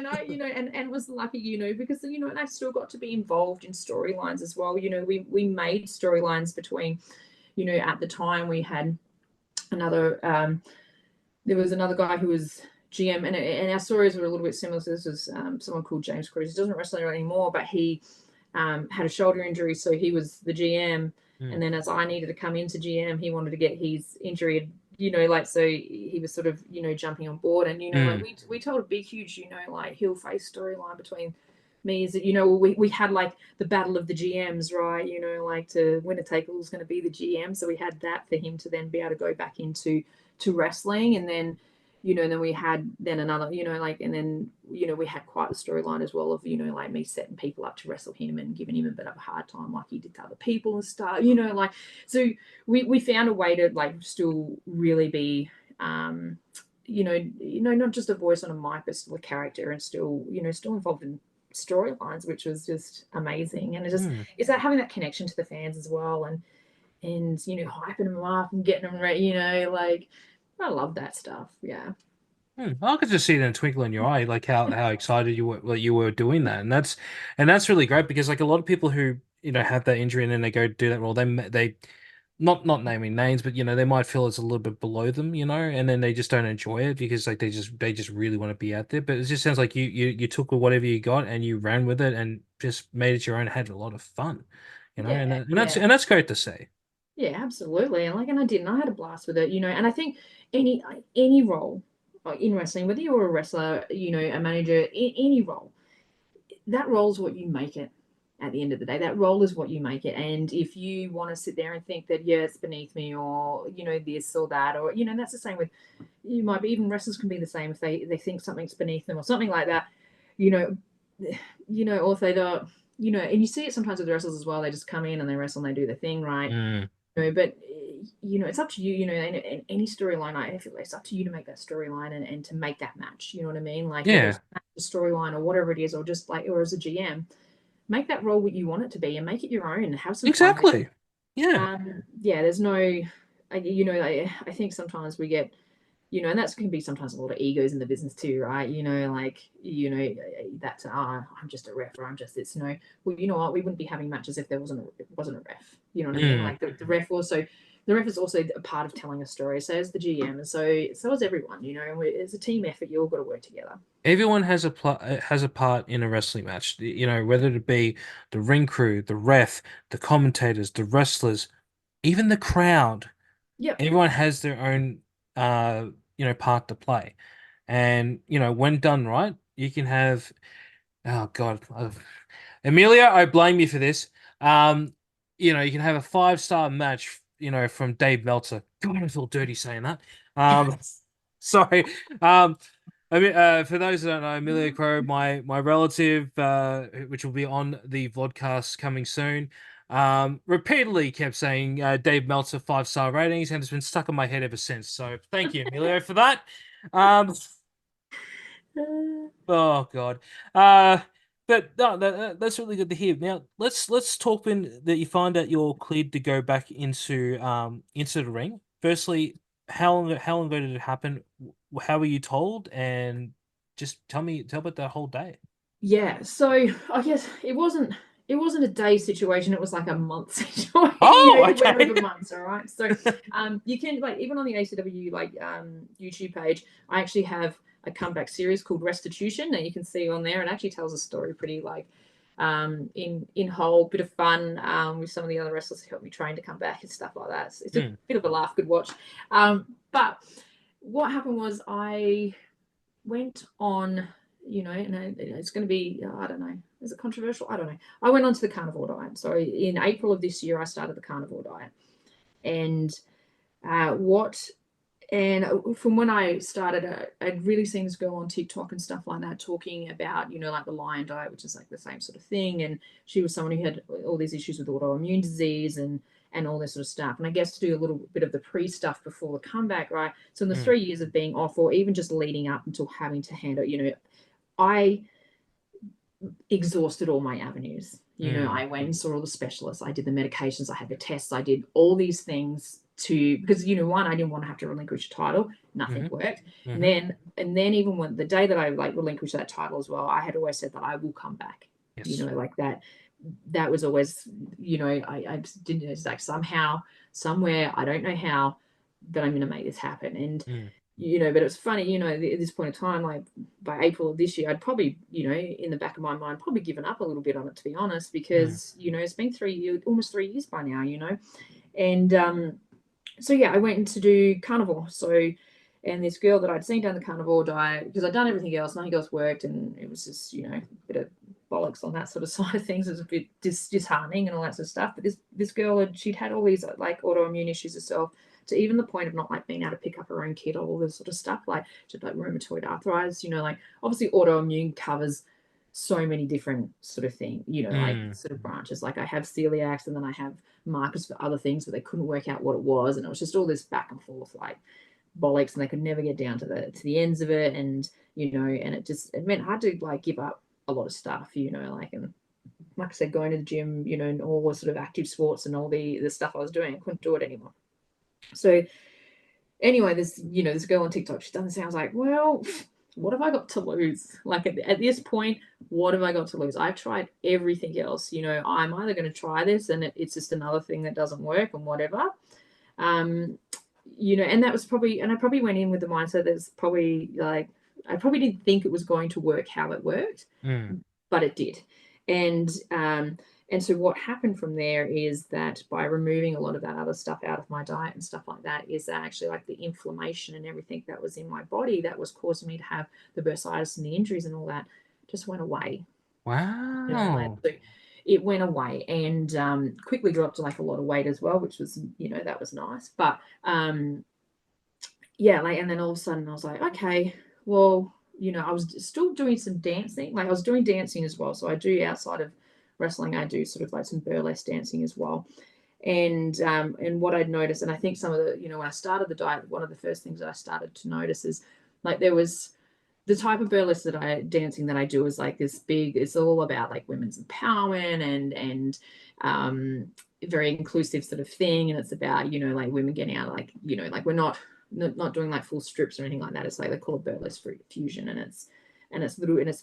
[SPEAKER 2] and was lucky, because and I still got to be involved in storylines as well. We made storylines between, at the time we had another there was another guy who was GM, and our stories were a little bit similar. So this was someone called James Cruz. He doesn't wrestle anymore, but he had a shoulder injury, so he was the GM. And then as I needed to come into GM, he wanted to get his injury, like, so he was sort of, jumping on board. And, like we told a big, huge, like heel face storyline between me. Is that, we had like the battle of the GMs, right? Like to winner take all was going to be the GM. So we had that for him to then be able to go back into wrestling. And then, and then we had then another, like, and then, we had quite a storyline as well of, like me setting people up to wrestle him and giving him a bit of a hard time like he did to other people and stuff, like, so we found a way to like still really be, not just a voice on a mic, but still a character and still, still involved in storylines, which was just amazing. And it's that having that connection to the fans as well, and hyping them up and getting them ready, like, I love that stuff. Yeah.
[SPEAKER 1] I could just see it in a twinkle in your eye, like how excited you were doing that, and that's really great because like a lot of people who have that injury and then they go do that role, they not naming names, but they might feel it's a little bit below them, and then they just don't enjoy it because like they just really want to be out there. But it just sounds like you took whatever you got and you ran with it and just made it your own, had a lot of fun, and
[SPEAKER 2] Yeah.
[SPEAKER 1] that's great to see.
[SPEAKER 2] Yeah, absolutely. And I didn't. I had a blast with it, and I think any role in wrestling, whether you're a wrestler, a manager, any role, that role is what you make it. At the end of the day, that role is what you make it. And if you want to sit there and think that, yeah, it's beneath me, or this or that, or that's the same with, you might be, even wrestlers can be the same if they think something's beneath them or something like that, you know or if they don't, and you see it sometimes with the wrestlers as well. They just come in and they wrestle and they do the thing, right?
[SPEAKER 1] Mm.
[SPEAKER 2] But it's up to you, and any storyline, I feel like it's up to you to make that storyline, and to make that match. You know what I mean? Like, whether
[SPEAKER 1] Yeah,
[SPEAKER 2] it's a storyline or whatever it is, or just like, or as a GM, make that role what you want it to be and make it your own and have some fun with it.
[SPEAKER 1] exactly. Yeah.
[SPEAKER 2] Yeah, there's no, I think sometimes we get, and that's can be sometimes a lot of egos in the business too, right? Like, that's, I'm just a ref, or I'm just this. No, well, you know what? We wouldn't be having matches if there wasn't a ref. You know what I mean?
[SPEAKER 1] Mm.
[SPEAKER 2] Like the ref is also a part of telling a story. So is the GM, and so is everyone. It's a team effort. You all got to work together.
[SPEAKER 1] Everyone has a part in a wrestling match. Whether it be the ring crew, the ref, the commentators, the wrestlers, even the crowd.
[SPEAKER 2] Yep.
[SPEAKER 1] Everyone has their own part to play. And when done right, you can have, oh God, Amelia, I blame you for this. Um, you can have a 5-star match, from Dave Meltzer. God, I feel dirty saying that. Um, sorry. Um, I mean, for those that don't know, Amelia Crow, my relative, which will be on the vodcast coming soon, repeatedly kept saying Dave Meltzer 5-star ratings, and it's been stuck in my head ever since. So thank you, Emilio, for that. Um, oh God. Uh, but no, that's really good to hear. Now let's talk when that you find out you're cleared to go back into the ring. Firstly, how long ago did it happen? How were you told? And just tell about that whole day.
[SPEAKER 2] Yeah, so I guess it wasn't a day situation. It was like a month situation.
[SPEAKER 1] Oh,
[SPEAKER 2] It went
[SPEAKER 1] okay.
[SPEAKER 2] over months. All right. So you can, like, even on the ACW YouTube page, I actually have a comeback series called Restitution that you can see on there, and actually tells a story pretty, like, in whole, bit of fun, with some of the other wrestlers who helped me train to come back and stuff like that. It's a bit of a laugh, good watch. But what happened was I went on, and it's going to be, I don't know, is it controversial? I don't know. I went on to the carnivore diet. So in April of this year, I started the carnivore diet. And what And from when I started, I'd really seen this girl on TikTok and stuff like that talking about, like the lion diet, which is like the same sort of thing. And she was someone who had all these issues with autoimmune disease and all this sort of stuff. And I guess to do a little bit of the pre-stuff before the comeback, right? So in the 3 years of being off, or even just leading up until having to handle, I exhausted all my avenues. I went and saw all the specialists. I did the medications. I had the tests. I did all these things because one, I didn't want to have to relinquish a title. Nothing worked. And then even when the day that I relinquished that title as well, I had always said that I will come back.
[SPEAKER 1] Yes.
[SPEAKER 2] Like that. That was always, I didn't know, it's like somehow, somewhere, I don't know how, but I'm going to make this happen. And but it was funny, at this point in time, like by April of this year, I'd probably, in the back of my mind, probably given up a little bit on it, to be honest, because, it's been 3 years, almost 3 years by now, And so, yeah, I went to do carnivore. So, and this girl that I'd seen down the carnivore diet, because I'd done everything else, nothing else worked. And it was just, a bit of bollocks on that sort of side of things. It was a bit disheartening and all that sort of stuff. But this girl, she'd had all these like autoimmune issues herself, to even the point of not like being able to pick up her own kid, all this sort of stuff. Like she had like rheumatoid arthritis, like obviously autoimmune covers so many different sort of things, like sort of branches. Like I have celiacs, and then I have markers for other things, but they couldn't work out what it was. And it was just all this back and forth, like bollocks, and they could never get down to the ends of it. And, and it meant I had to like give up a lot of stuff, and like I said, going to the gym, and all the sort of active sports and all the stuff I was doing, I couldn't do it anymore. So anyway, this girl on TikTok, she's done this, and I was like, well, what have I got to lose? Like at this point, what have I got to lose? I've tried everything else. I'm either going to try this and it's just another thing that doesn't work and whatever. And that was probably, and I probably went in with the mindset that's probably like, I probably didn't think it was going to work how it worked, but it did. And so what happened from there is that by removing a lot of that other stuff out of my diet and stuff like that, is that actually like the inflammation and everything that was in my body that was causing me to have the bursitis and the injuries and all that just went away.
[SPEAKER 1] Wow.
[SPEAKER 2] So it went away, and quickly dropped to like a lot of weight as well, which was, that was nice. But yeah, like, and then all of a sudden I was like, okay, well, I was still doing some dancing. Like I was doing dancing as well. So I do, outside of wrestling, I do sort of like some burlesque dancing as well. And what I'd noticed, and I think some of the, when I started the diet, one of the first things that I started to notice is like there was the type of burlesque dancing that I do is like this big, it's all about like women's empowerment and very inclusive sort of thing. And it's about, like women getting out, like, like we're not doing like full strips or anything like that. It's like they call it burlesque fusion, and it's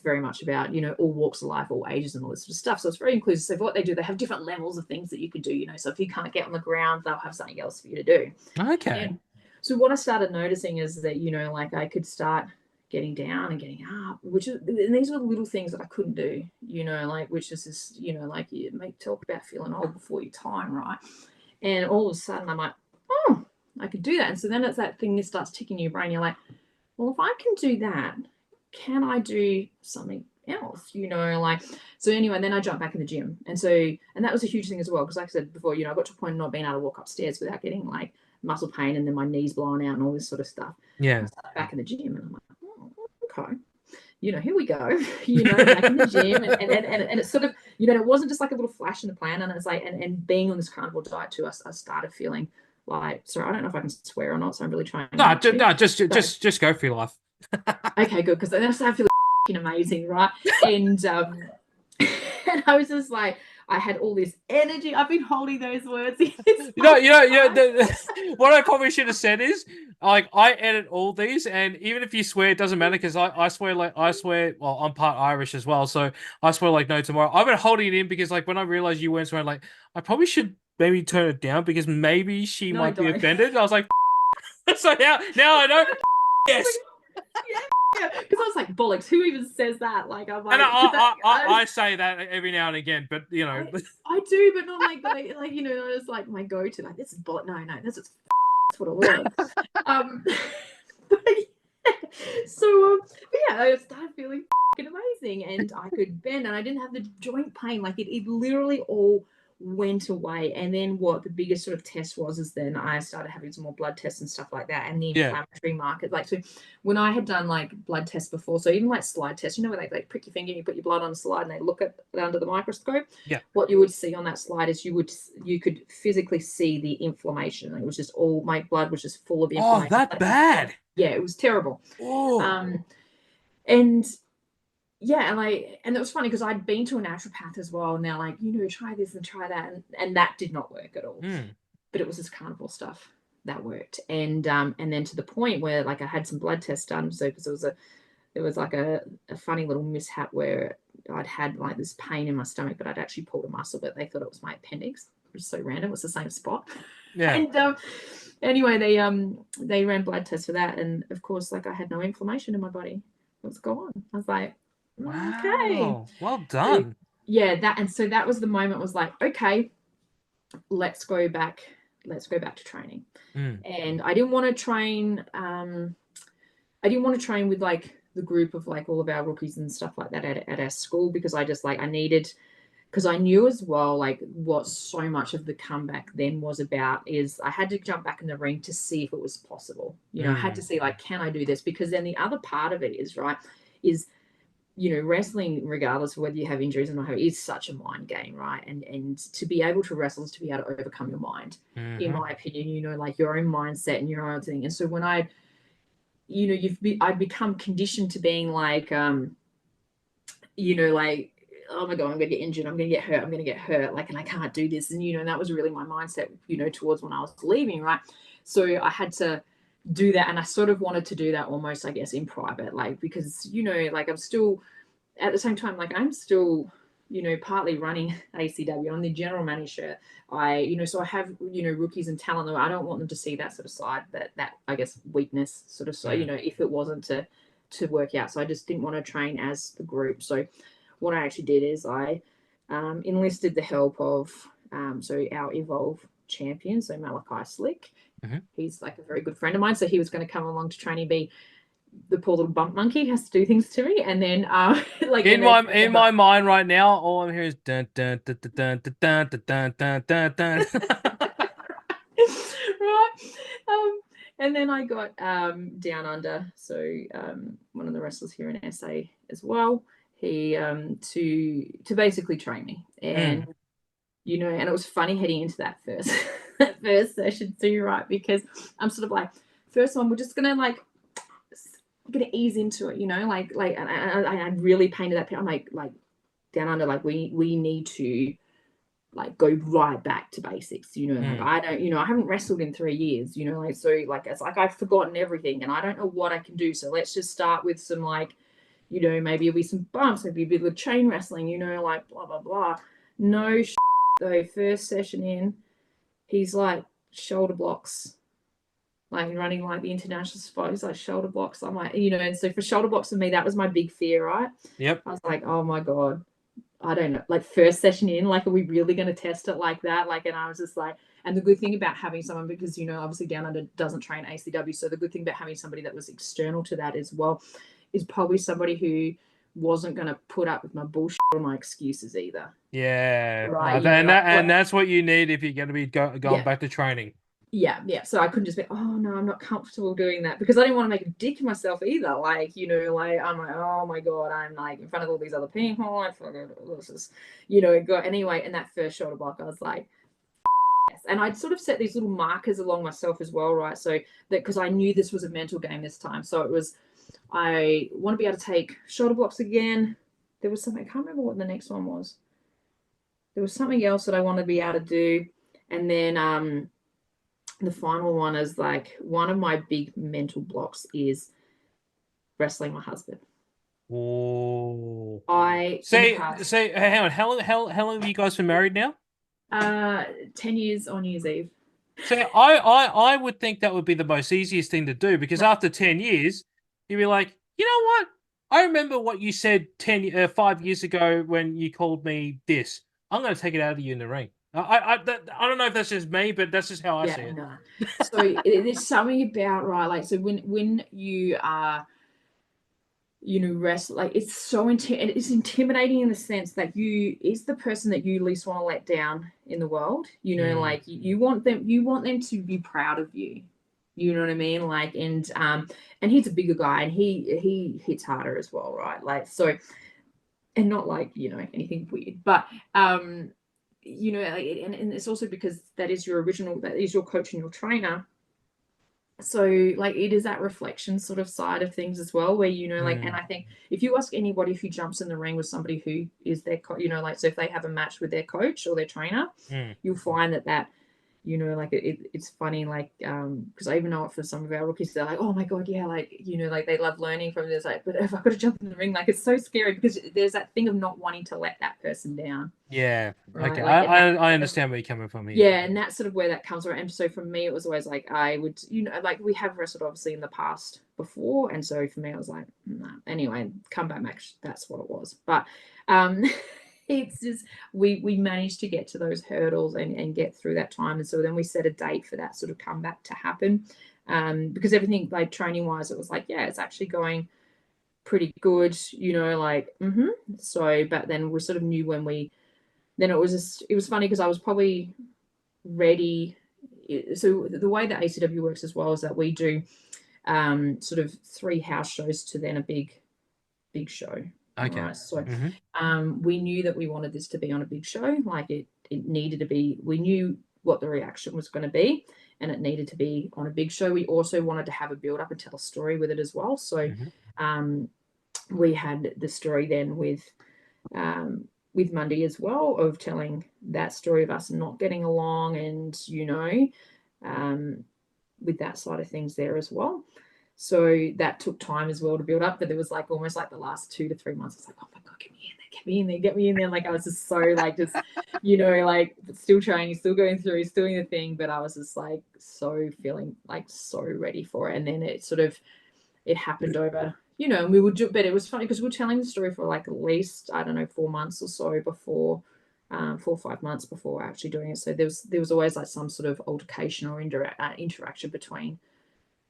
[SPEAKER 2] very much about, all walks of life, all ages, and all this sort of stuff. So it's very inclusive. So what they do, they have different levels of things that you could do, so if you can't get on the ground, they'll have something else for you to do.
[SPEAKER 1] Okay.
[SPEAKER 2] And so what I started noticing is that, like I could start getting down and getting up, and these were the little things that I couldn't do, like, which is this, like you talk about feeling old before your time, right? And all of a sudden I'm like, oh, I could do that. And so then it's that thing that starts ticking in your brain. You're like, well, if I can do that, can I do something else? Like, so anyway, then I jumped back in the gym. And that was a huge thing as well. Because like I said before, I got to a point of not being able to walk upstairs without getting like muscle pain and then my knees blown out and all this sort of stuff.
[SPEAKER 1] Yeah.
[SPEAKER 2] Back in the gym, and I'm like, oh, okay. Here we go, back in the gym. And it's sort of, it wasn't just like a little flash in the plan. And it's like, and being on this carnivore diet too, I started feeling like, sorry, I don't know if I can swear or not, so I'm really trying.
[SPEAKER 1] Just go for your life.
[SPEAKER 2] Okay, good, because then I started feeling amazing, right? And and I was just like, I had all this energy. I've been holding those words in.
[SPEAKER 1] What I probably should have said is, like, I edit all these, and even if you swear, it doesn't matter, because I swear, well, I'm part Irish as well, so I swear like no tomorrow. I've been holding it in because, like, when I realized you weren't swearing, like, I probably should maybe turn it down because maybe she might be offended. I was like, so now I know. Yes.
[SPEAKER 2] Yeah, because I was like, bollocks, who even says that? Like, I'm like,
[SPEAKER 1] and I say that every now and again, but
[SPEAKER 2] I do, but not like it's like my go-to. Like, this is bollock. No, that's what it was. But yeah, I started feeling amazing, and I could bend, and I didn't have the joint pain. Like it literally all went away. And then what the biggest sort of test was is then I started having some more blood tests and stuff like that, and the inflammatory market. Like, so when I had done like blood tests before, so even like slide tests, where they like prick your finger and you put your blood on a slide and they look at it under the microscope.
[SPEAKER 1] Yeah.
[SPEAKER 2] What you would see on that slide is you could physically see the inflammation. It was just all, my blood was just full of inflammation.
[SPEAKER 1] Oh, that bad.
[SPEAKER 2] Yeah, it was terrible.
[SPEAKER 1] Oh.
[SPEAKER 2] And yeah, and it was funny because I'd been to a naturopath as well, and they're like, try this and try that, and that did not work at all. But it was this carnivore stuff that worked, and then to the point where like I had some blood tests done, so because there was like a funny little mishap where I'd had like this pain in my stomach, but I'd actually pulled a muscle, but they thought it was my appendix. It was so random. It was the same spot.
[SPEAKER 1] Yeah.
[SPEAKER 2] And anyway, they ran blood tests for that, and of course, like I had no inflammation in my body. What's going on? I was like,
[SPEAKER 1] wow,
[SPEAKER 2] okay,
[SPEAKER 1] well done.
[SPEAKER 2] So, that was the moment. Was like, okay, let's go back to training. And I didn't want to train. I didn't want to train with like the group of like all of our rookies and stuff like that at our school, because I just like I needed. Because I knew as well, like what so much of the comeback then was about is I had to jump back in the ring to see if it was possible. I had to see like, can I do this? Because then the other part of it is, right, is, wrestling, regardless of whether you have injuries or not, is such a mind game, right? And to be able to wrestle is to be able to overcome your mind, in my opinion, like your own mindset and your own thing. And so when I'd become conditioned to being like, like, oh my God, I'm going to get injured. I'm going to get hurt. Like, and I can't do this. And, and that was really my mindset, towards when I was leaving. Right. So I had to do that. And I sort of wanted to do that almost, I guess, in private, like, because, like I'm still at the same time, like I'm still, partly running ACW. I'm the general manager. So I have, rookies and talent. I don't want them to see that sort of side, that I guess weakness sort of, so, if it wasn't to work out. So I just didn't want to train as the group. So what I actually did is I enlisted the help of so our Evolve champion, so Malachi Slick. He's like a very good friend of mine, so he was going to come along to training, be the poor little bump monkey, has to do things to me, and then like
[SPEAKER 1] in my mind right now, all I'm hearing is dun dun dun dun dun dun dun dun dun dun.
[SPEAKER 2] Right. And then I got Down Under, so one of the wrestlers here in SA as well. He to basically train me, and and it was funny heading into that first session too, right? Because I'm sort of like, first one, we're just gonna ease into it, and I really painted that. I'm like Down Under, like we need to like go right back to basics, like I don't, I haven't wrestled in 3 years, so like it's like I've forgotten everything and I don't know what I can do. So let's just start with some like, maybe it'll be some bumps, maybe a bit of chain wrestling, like blah, blah, blah. No though, first session in, he's like shoulder blocks, like running like the international spot. He's like shoulder blocks. I'm like, and so for shoulder blocks for me, that was my big fear, right?
[SPEAKER 1] Yep.
[SPEAKER 2] I was like, oh my God, I don't know, like first session in, like, are we really going to test it like that? Like, and I was just like, and the good thing about having someone, because, obviously Down Under doesn't train ACW. So the good thing about having somebody that was external to that as well is probably somebody who wasn't going to put up with my bullshit or my excuses either.
[SPEAKER 1] Yeah.
[SPEAKER 2] Right.
[SPEAKER 1] And that's what you need if you're going to be going back to training.
[SPEAKER 2] Yeah. So I couldn't just be, oh no, I'm not comfortable doing that, because I didn't want to make a dick of myself either. Like, like I'm like, oh my God, I'm like in front of all these other people. I forgot this is, anyway. And that first shoulder block, I was like, yes. And I'd sort of set these little markers along myself as well, right? So that, because I knew this was a mental game this time. So it was, I want to be able to take shoulder blocks again. There was something, I can't remember what the next one was. There was something else that I wanted to be able to do. And then the final one is like, one of my big mental blocks is wrestling my husband.
[SPEAKER 1] Oh.
[SPEAKER 2] Hang
[SPEAKER 1] on, how long have you guys been married now?
[SPEAKER 2] 10 years on New Year's Eve.
[SPEAKER 1] So I would think that would be the most easiest thing to do, because after 10 years, you'd be like, you know what? I remember what you said 5 years ago when you called me this. I'm going to take it out of you in the ring. I don't know if that's just me, but that's just how I see it.
[SPEAKER 2] No. So there's something about, right, like, so when you are, like it's so it's intimidating in the sense that is the person that you least want to let down in the world. Like you want them to be proud of you. You know what I mean? Like, and he's a bigger guy, and he hits harder as well, right? Like, so, and not like anything weird, but like, and it's also because that is your coach and your trainer. So like it is that reflection sort of side of things as well, where like, and I think if you ask anybody who jumps in the ring with somebody who is their like, so if they have a match with their coach or their trainer, you'll find that like it's funny, like because I even know it for some of our rookies, they're like, oh my god, yeah, like like they love learning from this, like, but if I've got to jump in the ring, like it's so scary because there's that thing of not wanting to let that person down.
[SPEAKER 1] Yeah.
[SPEAKER 2] Right?
[SPEAKER 1] Okay.
[SPEAKER 2] Like,
[SPEAKER 1] I understand where you're coming from here.
[SPEAKER 2] Yeah, and that's sort of where that comes from. And so for me, it was always like I would, like we have wrestled obviously in the past before, and so for me, I was like, nah. Anyway, comeback match, that's what it was. But it's just we managed to get to those hurdles and get through that time, and so then we set a date for that sort of comeback to happen, because everything like training wise, it was like, yeah, it's actually going pretty good, like so. But then we sort of knew when it was funny because I was probably ready. So the way that ACW works as well is that we do sort of 3 house shows to then a big show.
[SPEAKER 1] Okay.
[SPEAKER 2] Right? So we knew that we wanted this to be on a big show. Like it needed to be. We knew what the reaction was going to be, and it needed to be on a big show. We also wanted to have a build up and tell a story with it as well. So we had the story then with Mundy as well, of telling that story of us not getting along, and with that side of things there as well. So that took time as well to build up, but it was like almost like the last 2 to 3 months, it's like, oh my god, get me in there. Like I was just so like like still training, still going through, still doing the thing, but I was just like so feeling like so ready for it. And then it happened over, and we would do, but it was funny because we were telling the story for like at least, I don't know, 4 months or so before, 4 or 5 months before actually doing it. So there was always like some sort of altercation or interaction between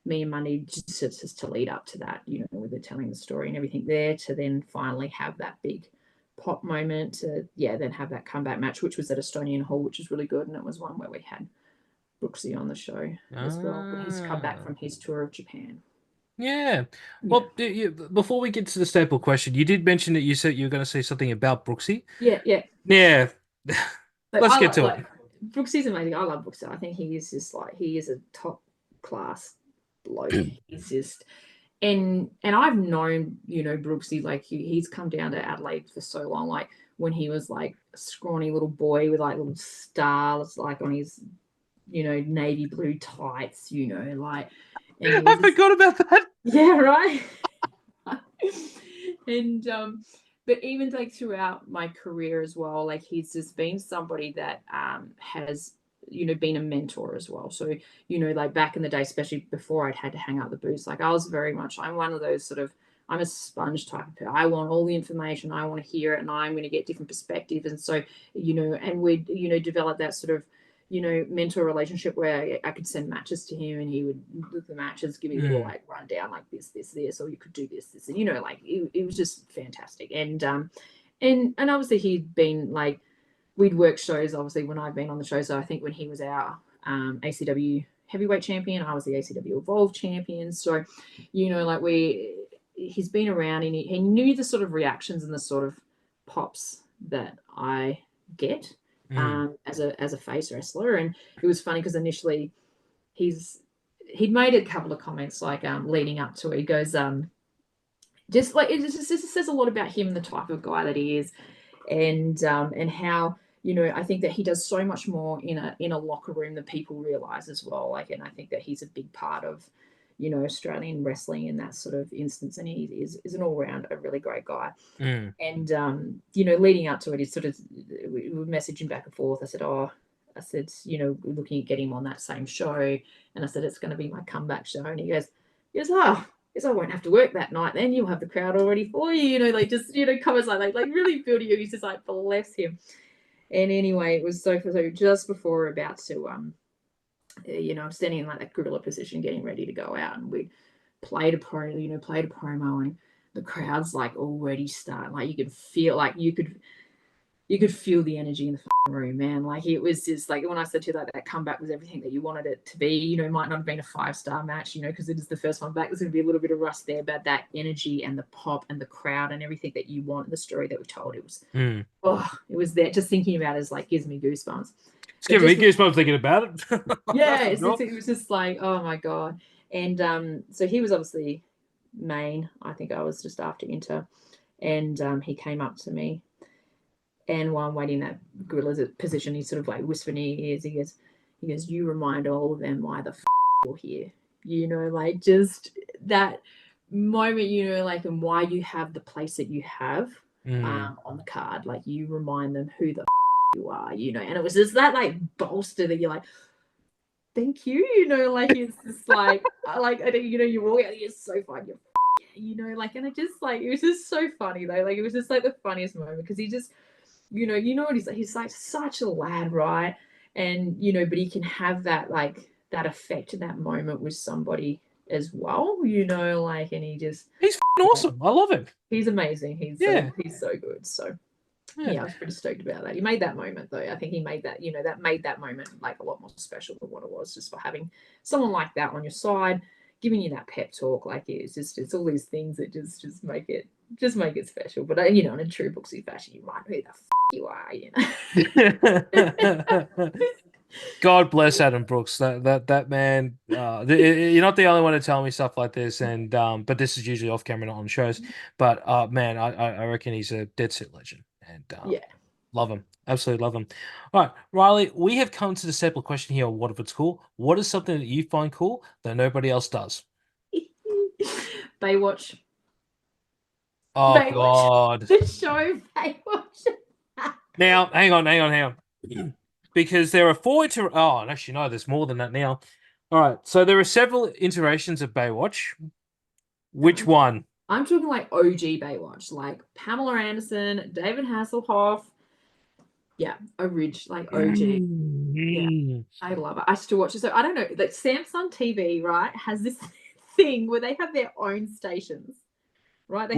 [SPEAKER 2] me and Money just to lead up to that, with the telling the story and everything there, to then finally have that big pop moment to, then have that comeback match, which was at Estonian Hall, which was really good. And it was one where we had Brooksy on the show as well, when he's come back from his tour of Japan.
[SPEAKER 1] Yeah. Well, before we get to the staple question, you did mention that you said you were going to say something about Brooksy.
[SPEAKER 2] Yeah.
[SPEAKER 1] Let's get to it.
[SPEAKER 2] Brooksy's amazing. I love Brooksy. I think he is just like, he is a top class bloke. He's just, and I've known, Brooksy, like he's come down to Adelaide for so long. Like when he was like a scrawny little boy with like little stars like on his, navy blue tights, like.
[SPEAKER 1] I forgot about that.
[SPEAKER 2] Yeah, right. And but even like throughout my career as well, like he's just been somebody that has been a mentor as well. So like back in the day, especially before I'd had to hang out the boots, like I'm one of those sort of, I'm a sponge type of person. I want all the information, I want to hear it, and I'm going to get different perspectives. And so and we'd develop that sort of mentor relationship where I could send matches to him and he would look at the matches, give me a little like rundown, like this, or you could do this, and like it was just fantastic. And obviously he'd been like, we'd worked shows obviously when I'd been on the show. So I think when he was our ACW heavyweight champion, I was the ACW Evolve champion. So like he's been around, and he knew the sort of reactions and the sort of pops that I get as a face wrestler. And it was funny because initially he'd made a couple of comments like leading up to it. He goes just like it just says a lot about him, the type of guy that he is, and how I think that he does so much more in a locker room than people realize as well. Like, and I think that he's a big part of Australian wrestling in that sort of instance, and he is an all round a really great guy. And leading up to it, is sort of we were messaging back and forth. I said, we're looking at getting him on that same show, and I said it's going to be my comeback show, and he goes, I won't have to work that night. Then you'll have the crowd already for you. Like just comments like really building you. He's just like, bless him. And anyway, it was so just before we're about to I'm standing in like that gorilla position, getting ready to go out, and we played a promo, and the crowd's like already starting. Like you could feel, like you could feel the energy in the room, man. Like it was just like when I said to you that comeback was everything that you wanted it to be. You know, it might not have been a 5-star match, you know, because it is the first one back. There's going to be a little bit of rust there, but that energy and the pop and the crowd and everything that you want, the story that we told, it was, it was there. Just thinking about it is like gives me goosebumps.
[SPEAKER 1] It's giving me goosebumps thinking about it.
[SPEAKER 2] Yeah, it was just like, oh my god. And so he was obviously main. I think I was just after Inter, and he came up to me. And while I'm waiting that gorilla's position, he sort of like whispered in his ears. He goes, "You remind all of them why the you're here." You know, like just that moment, you know, like and why you have the place that you have on the card. Like you remind them who the you are, you know. And it was just that like bolster that you're like, thank you, you know, like it's just like you know, you walk out, you're so fun, you're you know, like, and it just like it was just so funny though. Like it was just like the funniest moment because he just you know what he's like such a lad, right? And you know, but he can have that like that effect in that moment with somebody as well, you know, like, and he's
[SPEAKER 1] awesome. I love him.
[SPEAKER 2] He's amazing. He's so good. So yeah, I was pretty stoked about that. He made that moment though. I think he made that, you know, that made that moment like a lot more special than what it was just for having someone like that on your side, giving you that pep talk. Like it's all these things that just make it special. But you know, in a true Brooksy fashion, you might know who the you are, you know.
[SPEAKER 1] God bless Adam Brooks. That man. You're not the only one to tell me stuff like this, and but this is usually off camera, not on shows. But man, I reckon he's a dead set legend, and love him, absolutely love him. All right, Riley, we have come to the staple question here. What if it's cool? What is something that you find cool that nobody else does?
[SPEAKER 2] Baywatch.
[SPEAKER 1] Oh God,
[SPEAKER 2] the show Baywatch.
[SPEAKER 1] Now, hang on. Because there are 4 actually no, there's more than that now. All right, so there are several iterations of Baywatch. Which one?
[SPEAKER 2] I'm talking like OG Baywatch, like Pamela Anderson, David Hasselhoff. Yeah, like OG. Yeah, I love it. I still watch it. So I don't know, like Samsung TV, right, has this thing where they have their own stations, right? They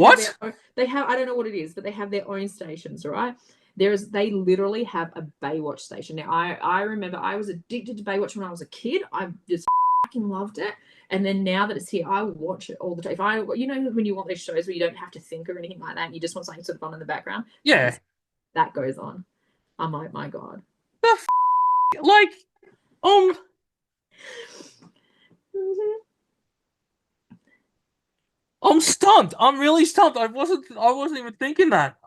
[SPEAKER 2] have I don't know what it is, but they have their own stations, right? They literally have a Baywatch station. Now I remember I was addicted to Baywatch when I was a kid. I just fucking loved it. And then now that it's here, I watch it all the time. If you know, when you want these shows where you don't have to think or anything like that, and you just want something sort of on in the background.
[SPEAKER 1] Yeah,
[SPEAKER 2] that goes on. I'm like, my god.
[SPEAKER 1] Like, I'm stumped. I'm really stumped. I wasn't even thinking that.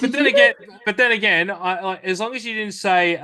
[SPEAKER 1] But then again, I like as long as you didn't say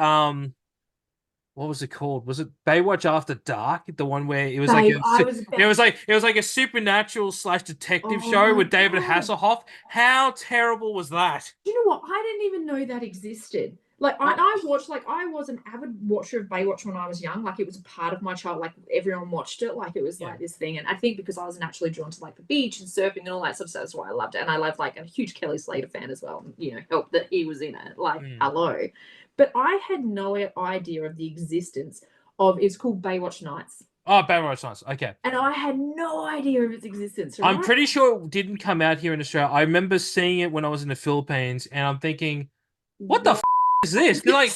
[SPEAKER 1] what was it called? Was it Baywatch After Dark? The one where it was it was like a supernatural / detective show with David Hasselhoff. How terrible was that?
[SPEAKER 2] Do you know what? I didn't even know that existed. Like I watched, like I was an avid watcher of Baywatch when I was young. Like it was a part of my child. Like everyone watched it. Like it was like this thing. And I think because I was naturally drawn to like the beach and surfing and all that stuff, so that's why I loved it. And I love like a huge Kelly Slater fan as well. You know, helped that he was in it. Like hello, but I had no idea of the existence of. It's called Baywatch Nights.
[SPEAKER 1] Oh, Baywatch Nights. Okay.
[SPEAKER 2] And I had no idea of its existence. Right?
[SPEAKER 1] I'm pretty sure it didn't come out here in Australia. I remember seeing it when I was in the Philippines, and I'm thinking, what the is this? Like,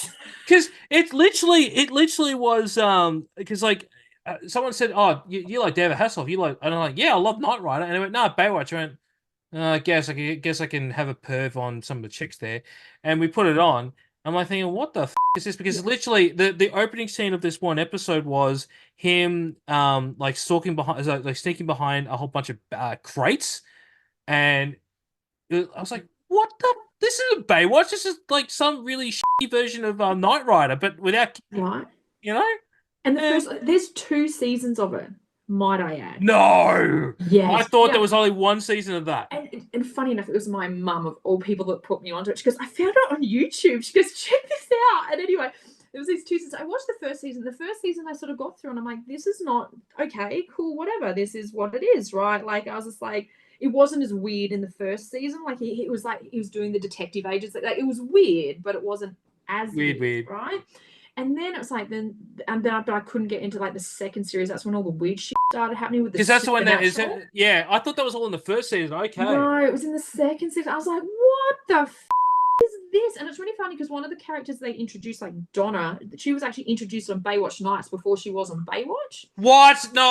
[SPEAKER 1] because it literally was because like someone said, oh, you like David Hasselhoff, you like, and I'm like, yeah, I love Knight Rider, and I went, no, Baywatch. I went, I guess I can have a perv on some of the chicks there, and we put it on. I'm like thinking, what the is this? Because literally the opening scene of this one episode was him like stalking behind, like sneaking behind a whole bunch of crates, and I was like, what the? This isn't Baywatch. This is like some really shitty version of Knight Rider, but without,
[SPEAKER 2] right?
[SPEAKER 1] You know.
[SPEAKER 2] And there's 2 seasons of it. Might I add?
[SPEAKER 1] No. Yes. I thought there was only 1 season of that.
[SPEAKER 2] And funny enough, it was my mum of all people that put me onto it. She goes, I found it on YouTube. She goes, check this out. And anyway, there was these 2 seasons. I watched the first season. The first season I sort of got through, and I'm like, this is not okay, cool, whatever. This is what it is, right? Like I was just like, it wasn't as weird in the first season. Like he was like he was doing the detective agents. Like it was weird, but it wasn't as weird, right? And then it was like but I couldn't get into like the second series. That's when all the weird shit started happening with the
[SPEAKER 1] because that's the one that is.
[SPEAKER 2] supernatural.
[SPEAKER 1] Yeah, I thought that was all in the first season. Okay.
[SPEAKER 2] No, it was in the second season. I was like, what the is this? And it's really funny because one of the characters they introduced, like Donna, she was actually introduced on Baywatch Nights before she was on Baywatch.
[SPEAKER 1] What? No.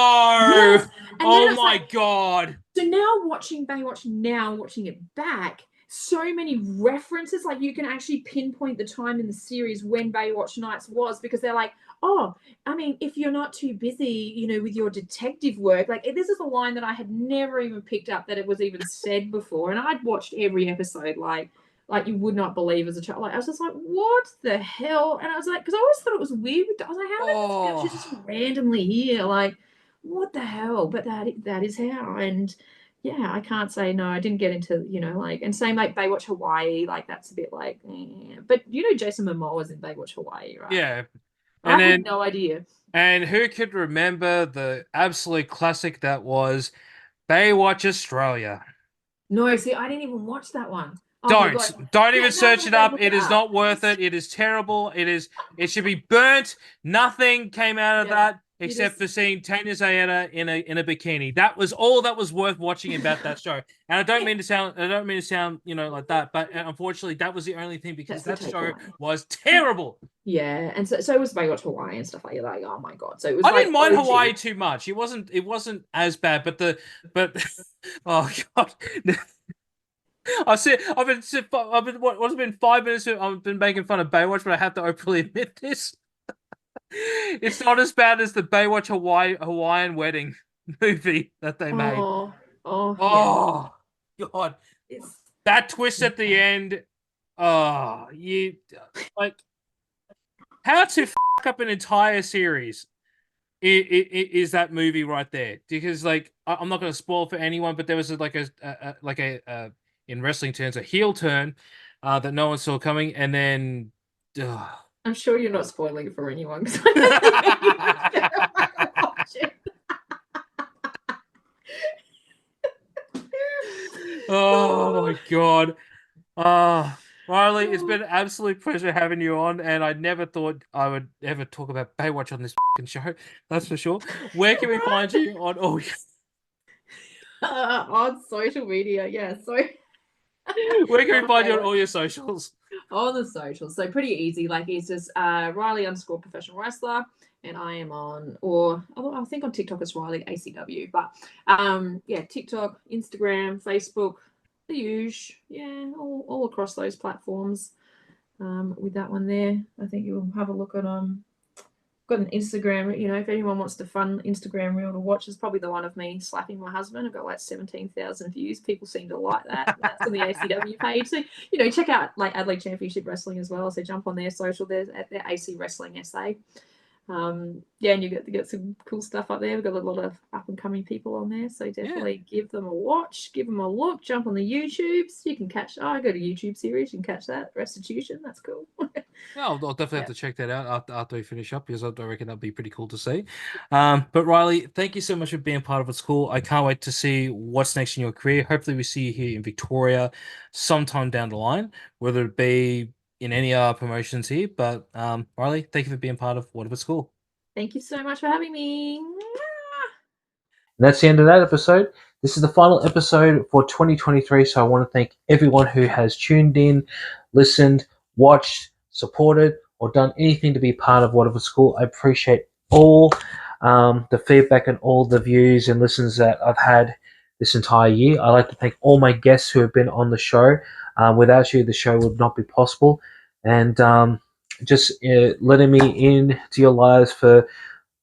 [SPEAKER 2] Yes. And
[SPEAKER 1] Oh my God.
[SPEAKER 2] So now watching Baywatch now, watching it back, so many references, like you can actually pinpoint the time in the series when Baywatch Nights was, because they're like, oh, I mean, if you're not too busy, you know, with your detective work, like this is a line that I had never even picked up that it was even said before. And I'd watched every episode, like you would not believe as a child. Like I was just like, what the hell? And I was like, because I always thought it was weird. I was like, how did this girl, she's just randomly here? Like, what the hell? But that is how. And yeah, I can't say no. I didn't get into, you know, like, and same like Baywatch Hawaii, like that's a bit like, but you know, Jason Momoa was in Baywatch Hawaii, right?
[SPEAKER 1] Yeah.
[SPEAKER 2] I had no idea.
[SPEAKER 1] And who could remember the absolute classic that was Baywatch Australia?
[SPEAKER 2] No, see, I didn't even watch that one. Oh
[SPEAKER 1] Don't even search it up. It is not worth it. It is terrible. It should be burnt. Nothing came out of that except for seeing Tanya Zayeta in a bikini. That was all that was worth watching about that show. And I don't mean to sound, you know, like that, but unfortunately that was the only thing, because that show was terrible.
[SPEAKER 2] Yeah, and so was Baywatch Hawaii and stuff like that. Like, oh my God. So it was
[SPEAKER 1] I didn't mind Hawaii too much. It wasn't as bad, but oh God. What's it been 5 minutes? I've been making fun of Baywatch, but I have to openly admit this. It's not as bad as the Baywatch Hawaiian wedding movie that they made.
[SPEAKER 2] Oh,
[SPEAKER 1] God. That twist at the end. Oh, you like how to fuck up an entire series. Is that movie right there? Because like I'm not going to spoil for anyone, but there was like a in wrestling terms, a heel turn that no one saw coming, and then
[SPEAKER 2] I'm sure you're not spoiling it for anyone.
[SPEAKER 1] Oh my God. Riley, it's been an absolute pleasure having you on, and I never thought I would ever talk about Baywatch on this show. That's for sure. Where can we find you on all
[SPEAKER 2] on social media? Yeah, so
[SPEAKER 1] where can we find you on all your socials?
[SPEAKER 2] On the socials, so pretty easy. Like it's just Riley_professional wrestler, and I am on, or I think on TikTok it's Riley ACW, but yeah, TikTok, Instagram, Facebook, the usual, yeah, all across those platforms. With that one there, I think you'll have a look at got an Instagram, you know, if anyone wants the fun Instagram reel to watch, it's probably the one of me slapping my husband. I've got like 17,000 views. People seem to like that. That's on the ACW page. So, you know, check out like Adelaide Championship Wrestling as well. So jump on their social. There's at their AC Wrestling SA. Yeah, and you get some cool stuff up there. We've got a lot of up and coming people on there, so definitely give them a watch, give them a look, jump on the YouTubes. You can catch. I go to YouTube series, you can catch that Restitution. That's cool.
[SPEAKER 1] Yeah, I'll definitely have to check that out after we finish up, because I reckon that'll be pretty cool to see. But Riley, thank you so much for being part of It's Cool. I can't wait to see what's next in your career. Hopefully, we see you here in Victoria sometime down the line, whether it be in any promotions here. But Riley, thank you for being part of What If It's Cool.
[SPEAKER 2] Thank you so much for having me.
[SPEAKER 1] And that's the end of that episode. This is the final episode for 2023, so I want to thank everyone who has tuned in, listened, watched, supported, or done anything to be part of What If It's Cool. I appreciate all the feedback and all the views and listens that I've had this entire year. I'd like to thank all my guests who have been on the show. Without you, the show would not be possible. And just letting me into your lives for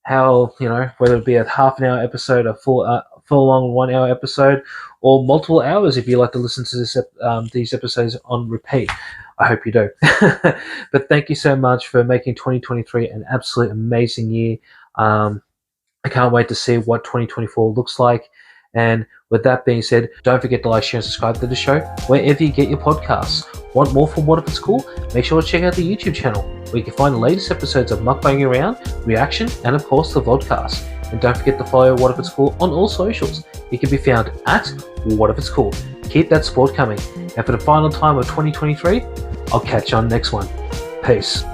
[SPEAKER 1] how, you know, whether it be a half an hour episode, a full long 1 hour episode, or multiple hours if you like to listen to this these episodes on repeat. I hope you do. But thank you so much for making 2023 an absolute amazing year. I can't wait to see what 2024 looks like. And with that being said, don't forget to like, share, and subscribe to the show wherever you get your podcasts. Want more from What If It's Cool? Make sure to check out the YouTube channel, where you can find the latest episodes of Mukbang Around, Reaction, and of course the vodcast. And don't forget to follow What If It's Cool on all socials. It can be found at What If It's Cool. Keep that support coming. And for the final time of 2023, I'll catch you on the next one. Peace.